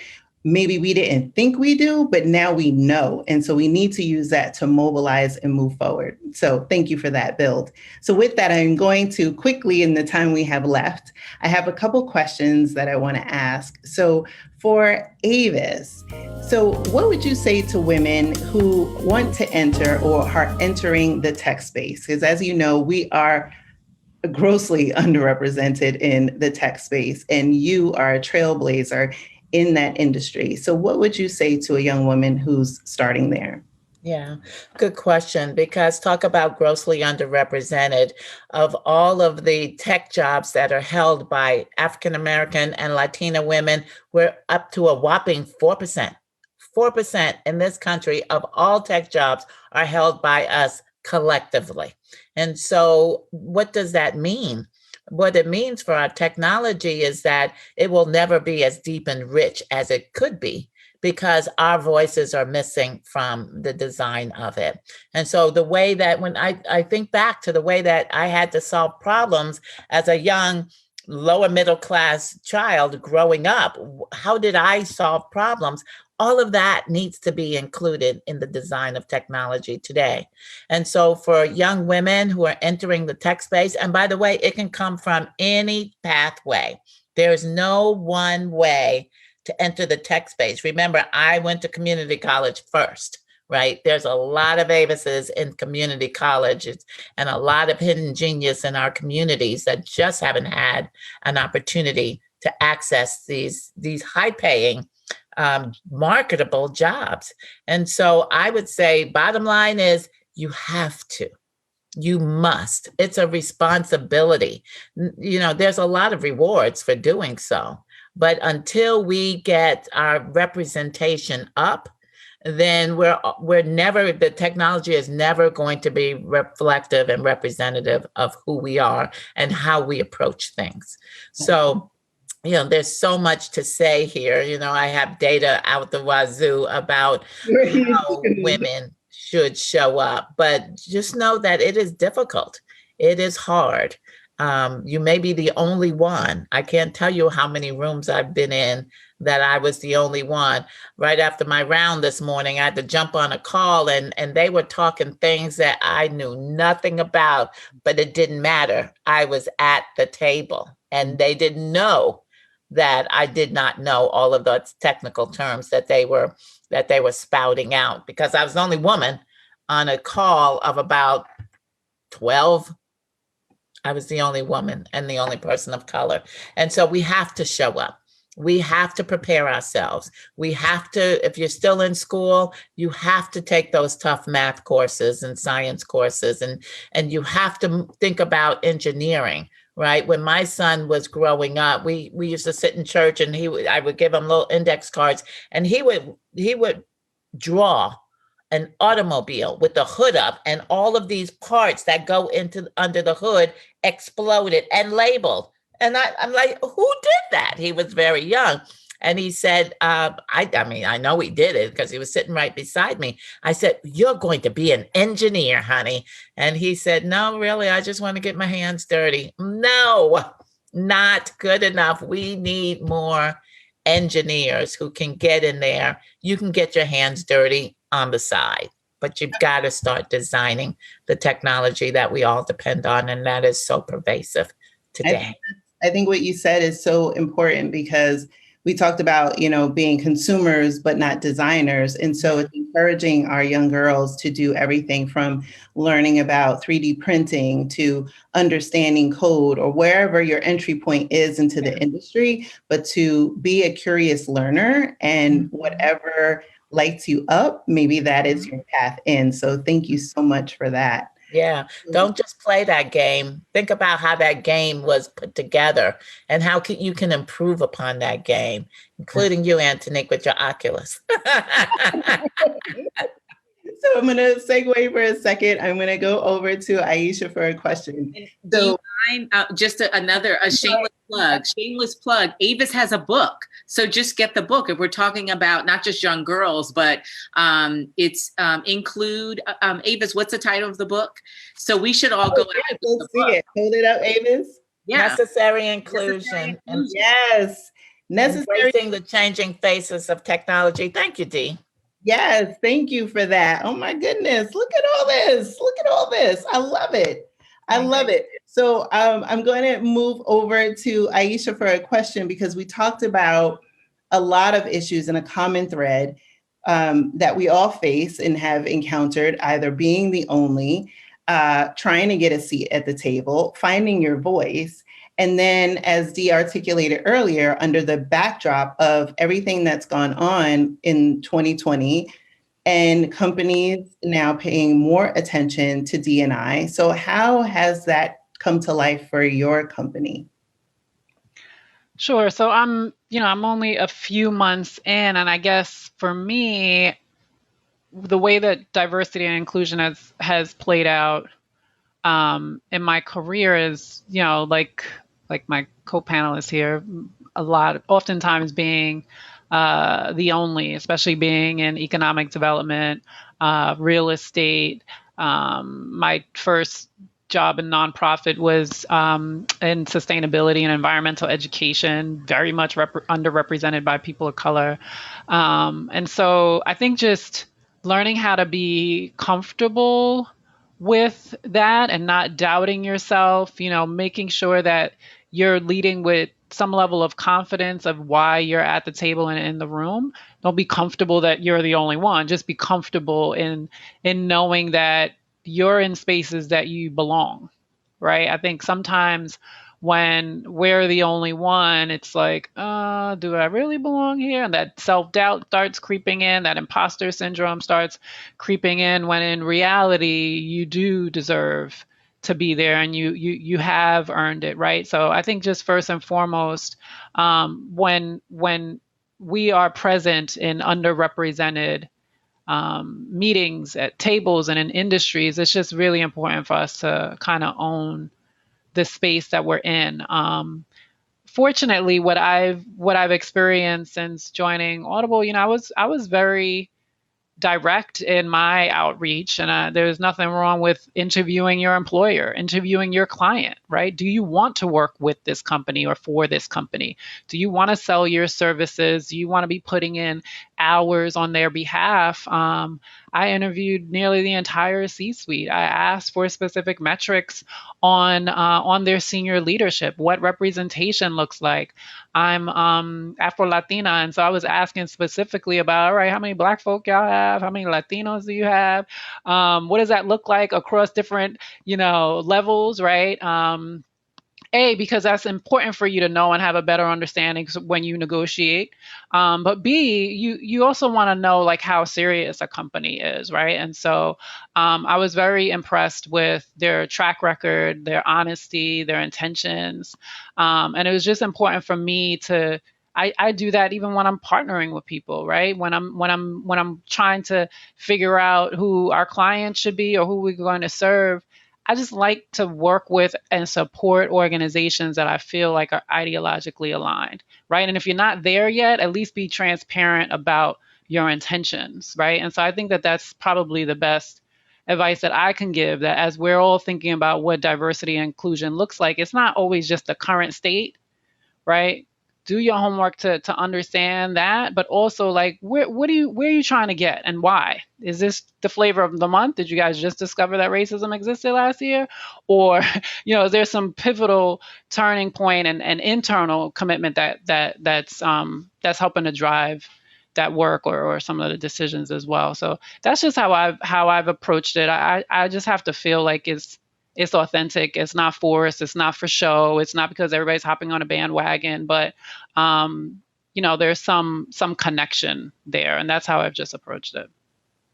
Maybe we didn't think we do, but now we know. And so we need to use that to mobilize and move forward. So thank you for that, Build. So with that, I'm going to quickly, in the time we have left, I have a couple questions that I want to ask. So for Avis, so what would you say to women who want to enter or are entering the tech space? Because as you know, we are grossly underrepresented in the tech space, and you are a trailblazer in that industry. So what would you say to a young woman who's starting there? Yeah, good question, because talk about grossly underrepresented. Of all of the tech jobs that are held by African-American and Latina women, we're up to a whopping 4%. 4% in this country of all tech jobs are held by us collectively. And so what does that mean? What it means for our technology is that it will never be as deep and rich as it could be, because our voices are missing from the design of it. And so the way that when I think back to the way that I had to solve problems as a young lower middle class child growing up, how did I solve problems? All of that needs to be included in the design of technology today. And so for young women who are entering the tech space, and by the way, it can come from any pathway. There's no one way to enter the tech space. Remember, I went to community college first, right? There's a lot of Avises in community colleges and a lot of hidden genius in our communities that just haven't had an opportunity to access these high-paying marketable jobs. And so I would say bottom line is you must. It's a responsibility. There's a lot of rewards for doing so. But until we get our representation up, then the technology is never going to be reflective and representative of who we are and how we approach things. So there's so much to say here. I have data out the wazoo about how women should show up, but just know that it is difficult. It is hard. You may be the only one. I can't tell you how many rooms I've been in that I was the only one. Right after my round this morning, I had to jump on a call and they were talking things that I knew nothing about, but it didn't matter. I was at the table and they didn't know that I did not know all of those technical terms that they were spouting out, because I was the only woman on a call of about 12. I was the only woman and the only person of color. And so we have to show up. We have to prepare ourselves. We have to, if you're still in school, you have to take those tough math courses and science courses, and you have to think about engineering. Right. When my son was growing up, we used to sit in church and I would give him little index cards and he would draw an automobile with the hood up and all of these parts that go under the hood exploded and labeled. And I'm like, who did that? He was very young. And he said, I know he did it because he was sitting right beside me. I said, you're going to be an engineer, honey. And he said, no, really, I just want to get my hands dirty. No, not good enough. We need more engineers who can get in there. You can get your hands dirty on the side, but you've got to start designing the technology that we all depend on, and that is so pervasive today. I think what you said is so important because we talked about, being consumers, but not designers. And so it's encouraging our young girls to do everything from learning about 3D printing to understanding code or wherever your entry point is into the industry, but to be a curious learner and whatever lights you up, maybe that is your path in. So thank you so much for that. Yeah. Don't just play that game. Think about how that game was put together and how you can improve upon that game, including you, Antonique, with your Oculus. So I'm going to segue for a second. I'm going to go over to Aisha for a question. Do you mind, just another shameless plug? Shameless plug. Avis has a book, so just get the book. If we're talking about not just young girls, but it's include Avis. What's the title of the book? So we should all go out and see it. Hold it up, Avis. Yeah. Necessary inclusion. Yes. Embracing the changing faces of technology. Thank you, Dee. Yes, thank you for that. Oh my goodness, look at all this. Look at all this. I love it. I love it. So I'm going to move over to Aisha for a question because we talked about a lot of issues and a common thread that we all face and have encountered, either being the only, trying to get a seat at the table, finding your voice. And then, as Dee articulated earlier, under the backdrop of everything that's gone on in 2020 and companies now paying more attention to D&I. So how has that come to life for your company? Sure. So I'm only a few months in, and I guess for me, the way that diversity and inclusion has played out in my career is, like my co-panelists here, oftentimes being the only, especially being in economic development, real estate. My first job in nonprofit was in sustainability and environmental education, very much underrepresented by people of color. And so I think just learning how to be comfortable with that and not doubting yourself, making sure that you're leading with some level of confidence of why you're at the table and in the room. Don't be comfortable that you're the only one. Just be comfortable in knowing that you're in spaces that you belong, right? I think sometimes when we're the only one, it's like, do I really belong here? And that self-doubt starts creeping in, that imposter syndrome starts creeping in, when in reality, you do deserve to be there and you have earned it, right? So I think just first and foremost, when we are present in underrepresented meetings at tables and in industries, it's just really important for us to kind of own the space that we're in. Fortunately, what I've experienced since joining Audible, I was very direct in my outreach, and there's nothing wrong with interviewing your employer, interviewing your client, right? Do you want to work with this company or for this company? Do you want to sell your services? Do you want to be putting in hours on their behalf? I interviewed nearly the entire C-suite. I asked for specific metrics on their senior leadership, what representation looks like. I'm Afro-Latina, and so I was asking specifically about, all right, how many Black folk y'all have? How many Latinos do you have? What does that look like across different, levels, right? Because that's important for you to know and have a better understanding when you negotiate. But B, you also want to know like how serious a company is, right? And so I was very impressed with their track record, their honesty, their intentions. And it was just important for me to I do that even when I'm partnering with people, right? When I'm trying to figure out who our clients should be or who we're going to serve. I just like to work with and support organizations that I feel like are ideologically aligned, right? And if you're not there yet, at least be transparent about your intentions, right? And so I think that that's probably the best advice that I can give, that as we're all thinking about what diversity and inclusion looks like, it's not always just the current state, right? Do your homework to understand that, but also like where are you trying to get and why? Is this the flavor of the month? Did you guys just discover that racism existed last year? Or, is there some pivotal turning point and internal commitment that's helping to drive that work or some of the decisions as well? So that's just how I've approached it. I just have to feel like it's authentic. It's not forced. It's not for show. It's not because everybody's hopping on a bandwagon, but there's some connection there, and that's how I've just approached it.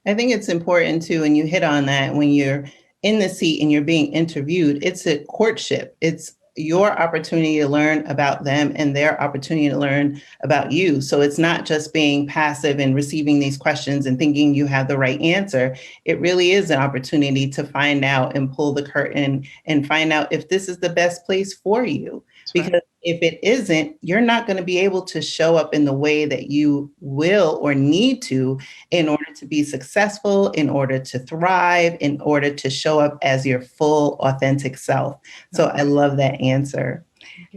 I think it's important too, and you hit on that when you're in the seat and you're being interviewed. It's a courtship. It's your opportunity to learn about them and their opportunity to learn about you. So it's not just being passive and receiving these questions and thinking you have the right answer. It really is an opportunity to find out and pull the curtain and find out if this is the best place for you. That's because right. If it isn't, you're not going to be able to show up in the way that you will or need to in order to be successful, in order to thrive, in order to show up as your full, authentic self. So I love that answer.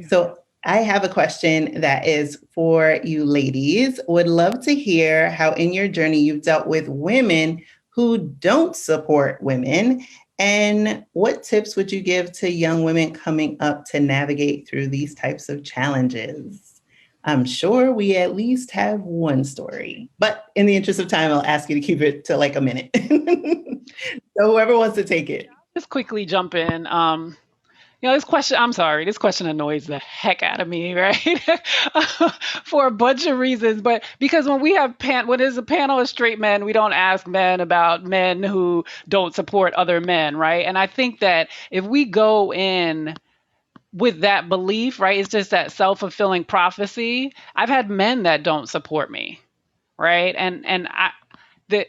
So I have a question that is for you ladies. Would love to hear how in your journey you've dealt with women who don't support women. And what tips would you give to young women coming up to navigate through these types of challenges? I'm sure we at least have one story, but in the interest of time, I'll ask you to keep it to like a minute. So whoever wants to take it. Just quickly jump in. This question annoys the heck out of me, right? For a bunch of reasons, but because when we have when there's a panel of straight men, we don't ask men about men who don't support other men, right? And I think that if we go in with that belief, right, it's just that self-fulfilling prophecy. I've had men that don't support me, right? And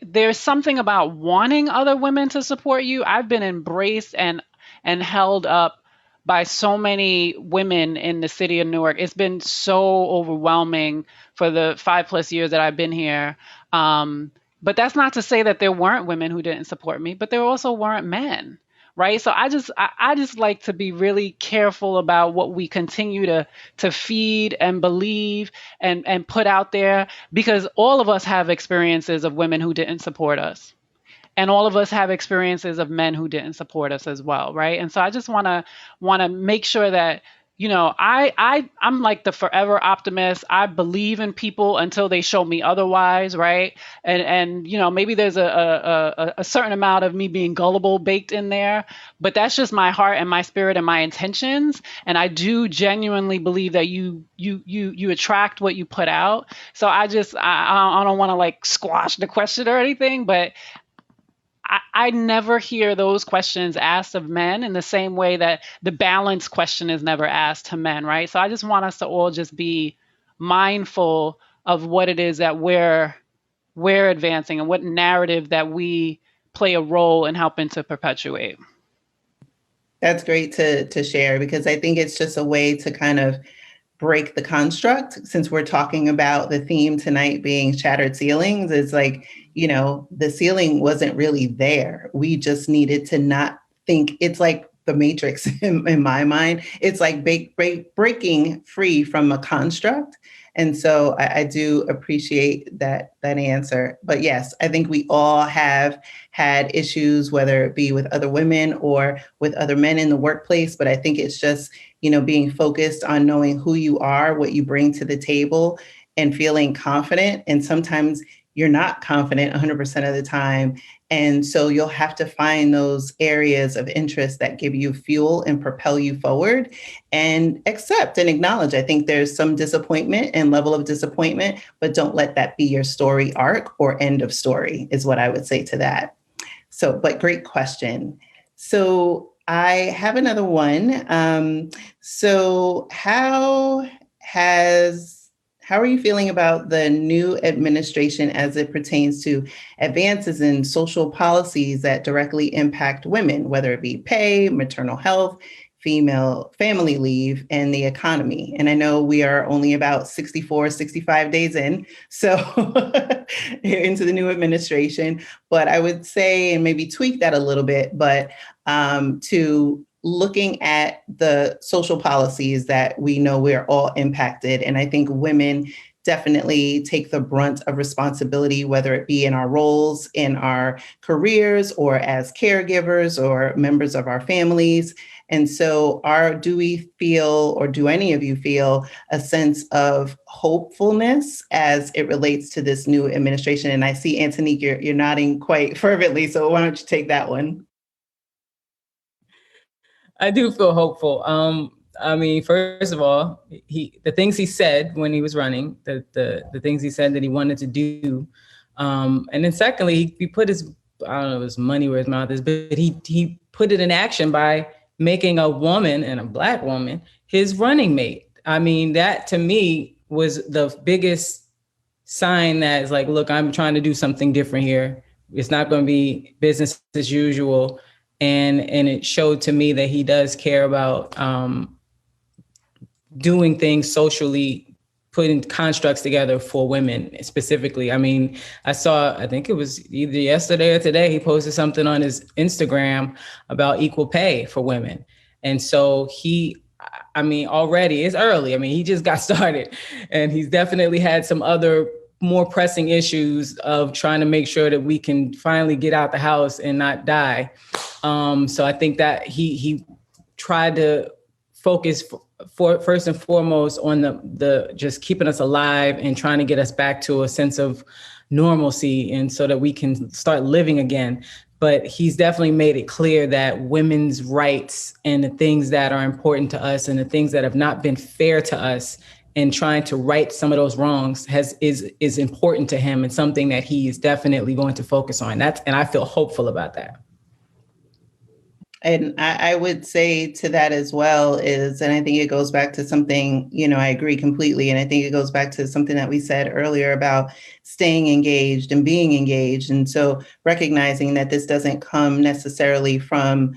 there's something about wanting other women to support you. I've been embraced and held up by so many women in the city of Newark. It's been so overwhelming for the 5+ years that I've been here. But that's not to say that there weren't women who didn't support me, but there also weren't men, right? So I just like to be really careful about what we continue to feed and believe and put out there, because all of us have experiences of women who didn't support us. And all of us have experiences of men who didn't support us as well, right? And so I just want to make sure that, I'm like the forever optimist. I believe in people until they show me otherwise, right? And maybe there's a certain amount of me being gullible baked in there, but that's just my heart and my spirit and my intentions. And I do genuinely believe that you attract what you put out. So I don't want to like squash the question or anything, but I never hear those questions asked of men in the same way that the balance question is never asked to men, right? So I just want us to all just be mindful of what it is that we're advancing and what narrative that we play a role in helping to perpetuate. That's great to share, because I think it's just a way to kind of break the construct, since we're talking about the theme tonight being shattered ceilings. It's like, the ceiling wasn't really there. We just needed to not think. It's like the Matrix in my mind. It's like breaking free from a construct. And so I do appreciate that answer. But yes, I think we all have had issues, whether it be with other women or with other men in the workplace. But I think it's just, being focused on knowing who you are, what you bring to the table, and feeling confident. And sometimes you're not confident 100% of the time. And so you'll have to find those areas of interest that give you fuel and propel you forward, and accept and acknowledge. I think there's some disappointment and level of disappointment, but don't let that be your story arc or end of story, is what I would say to that. So, but great question. So I have another one. So how are you feeling about the new administration as it pertains to advances in social policies that directly impact women, whether it be pay, maternal health, family leave and the economy. And I know we are only about 64, 65 days in, so into the new administration. But I would say, and maybe tweak that a little bit, but to looking at the social policies that we know we're all impacted. And I think women definitely take the brunt of responsibility, whether it be in our roles, in our careers, or as caregivers or members of our families. And so do we feel, or do any of you feel, a sense of hopefulness as it relates to this new administration? And I see, Antonique, you're nodding quite fervently, so why don't you take that one? I do feel hopeful. I mean, first of all, the things he said when he was running, the things he said that he wanted to do, and then secondly, he put his, I don't know, his money where his mouth is, but he put it in action by making a woman, and a Black woman, his running mate. I mean, that to me was the biggest sign that is like, look, I'm trying to do something different here. It's not going to be business as usual. And it showed to me that he does care about doing things socially, putting constructs together for women specifically. I mean, I think it was either yesterday or today, he posted something on his Instagram about equal pay for women. And so already it's early. I mean, he just got started, and he's definitely had some other more pressing issues of trying to make sure that we can finally get out the house and not die. So I think that he tried to focus for first and foremost on the just keeping us alive and trying to get us back to a sense of normalcy, and so that we can start living again. But he's definitely made it clear that women's rights and the things that are important to us and the things that have not been fair to us, and trying to right some of those wrongs is important to him, and something that he is definitely going to focus on. And I feel hopeful about that. And I would say to that as well and I think it goes back to something, I agree completely. And I think it goes back to something that we said earlier about staying engaged and being engaged. And so recognizing that this doesn't come necessarily from,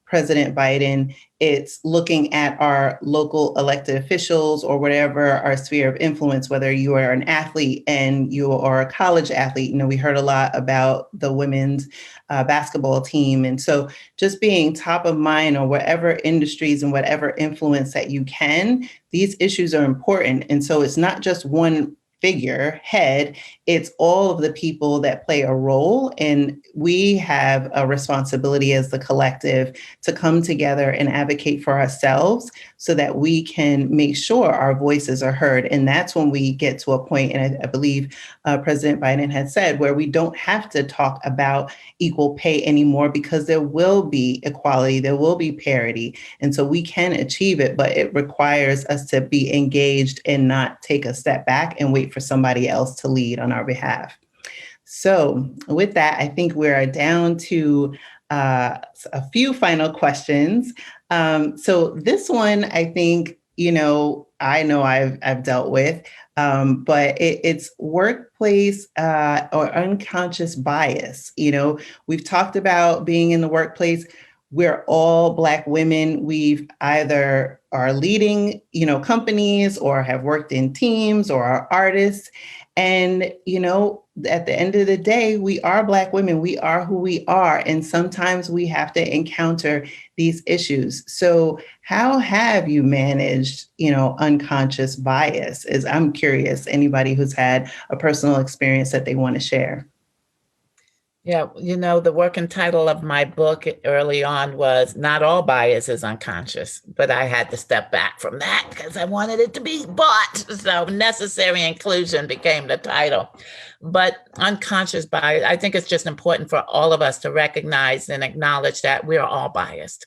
President Biden. It's looking at our local elected officials or whatever our sphere of influence, whether you are an athlete and you are a college athlete. We heard a lot about the women's basketball team. And so just being top of mind, or whatever industries and whatever influence that you can, these issues are important. And so it's not just one figurehead, it's all of the people that play a role. And we have a responsibility as the collective to come together and advocate for ourselves so that we can make sure our voices are heard. And that's when we get to a point, and I believe President Biden had said, where we don't have to talk about equal pay anymore, because there will be equality, there will be parity. And so we can achieve it, but it requires us to be engaged and not take a step back and wait for somebody else to lead on our behalf. So with that, I think we're down to a few final questions. So this one, I think, I know I've dealt with, but it's workplace or unconscious bias. We've talked about being in the workplace. We're all Black women. We've either are leading, companies, or have worked in teams, or are artists. And, at the end of the day, we are Black women. We are who we are. And sometimes we have to encounter these issues. So how have you managed, unconscious bias? I'm curious, anybody who's had a personal experience that they want to share. Yeah, the working title of my book early on was Not All Bias is Unconscious, but I had to step back from that because I wanted it to be bought. So Necessary Inclusion became the title. But unconscious bias, I think it's just important for all of us to recognize and acknowledge that we're all biased.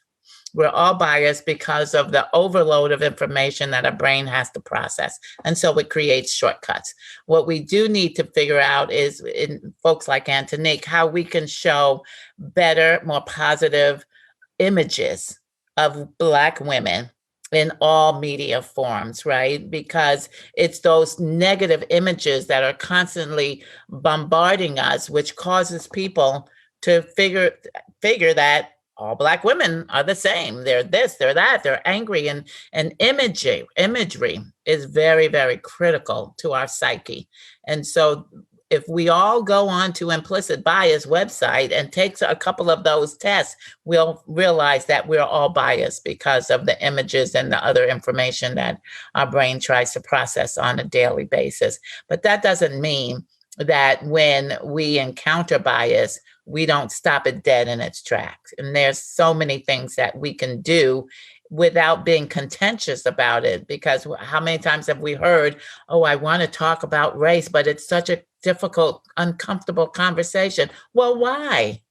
We're all biased because of the overload of information that our brain has to process. And so it creates shortcuts. What we do need to figure out is, in folks like Antonique, how we can show better, more positive images of Black women in all media forms, right? Because it's those negative images that are constantly bombarding us, which causes people to figure that all Black women are the same. They're this, they're that, they're angry. And imagery is very, very critical to our psyche. And so if we all go on to Implicit Bias website and take a couple of those tests, we'll realize that we're all biased because of the images and the other information that our brain tries to process on a daily basis. But that doesn't mean that when we encounter bias, we don't stop it dead in its tracks. And there's so many things that we can do without being contentious about it. Because how many times have we heard, oh, I want to talk about race, but it's such a difficult, uncomfortable conversation. Well, why?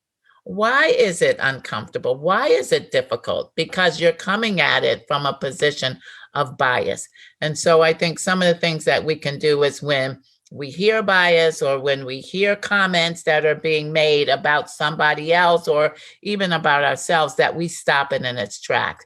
Why is it uncomfortable? Why is it difficult? Because you're coming at it from a position of bias. And so I think some of the things that we can do is when we hear bias or when we hear comments that are being made about somebody else or even about ourselves, that we stop it in its tracks.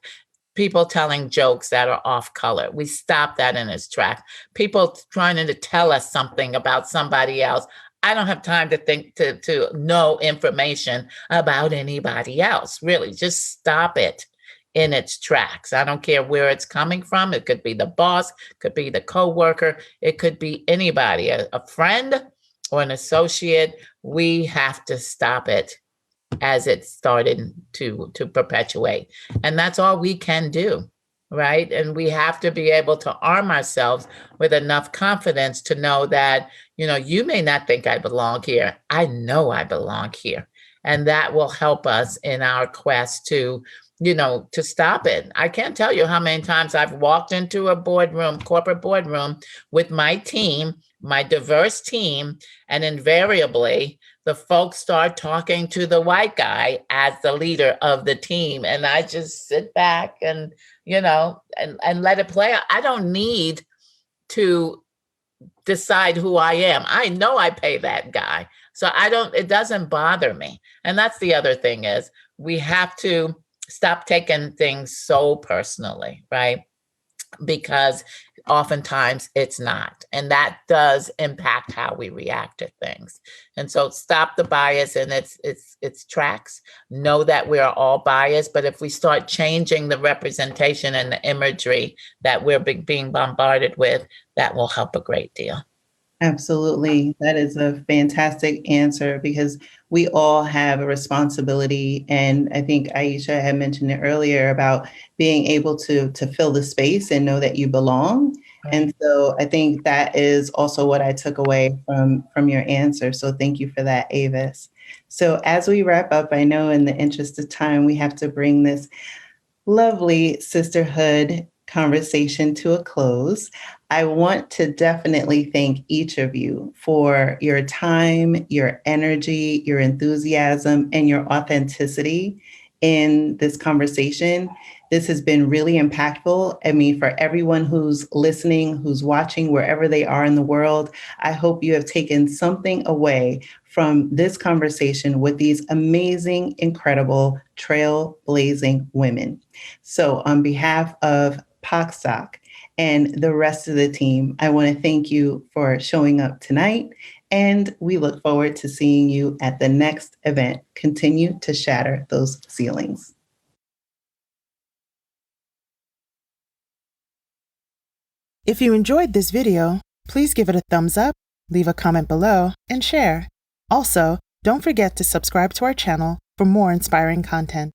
People telling jokes that are off color, we stop that in its tracks. People trying to tell us something about somebody else. I don't have time to think to know information about anybody else. Really, just stop it in its tracks. I don't care where it's coming from. It could be the boss, could be the coworker, it could be anybody, a friend or an associate. We have to stop it as it started to perpetuate. And that's all we can do, right? And we have to be able to arm ourselves with enough confidence to know that, you may not think I belong here. I know I belong here. And that will help us in our quest to stop it. I can't tell you how many times I've walked into a corporate boardroom with my team, my diverse team, and invariably the folks start talking to the white guy as the leader of the team. And I just sit back and, and let it play out. I don't need to decide who I am. I know I pay that guy. So it doesn't bother me. And that's the other thing is we have to stop taking things so personally, right? Because oftentimes it's not. And that does impact how we react to things. And so stop the bias in its tracks. Know that we are all biased. But if we start changing the representation and the imagery that we're being bombarded with, that will help a great deal. Absolutely. That is a fantastic answer because we all have a responsibility. And I think Aisha had mentioned it earlier about being able to fill the space and know that you belong. Right. And so I think that is also what I took away from your answer. So thank you for that, Avis. So as we wrap up, I know in the interest of time, we have to bring this lovely sisterhood conversation to a close. I want to definitely thank each of you for your time, your energy, your enthusiasm, and your authenticity in this conversation. This has been really impactful. I mean, for everyone who's listening, who's watching, wherever they are in the world, I hope you have taken something away from this conversation with these amazing, incredible, trailblazing women. So on behalf of pocstock and the rest of the team, I want to thank you for showing up tonight, and we look forward to seeing you at the next event. Continue to shatter those ceilings. If you enjoyed this video, please give it a thumbs up, leave a comment below, and share. Also, don't forget to subscribe to our channel for more inspiring content.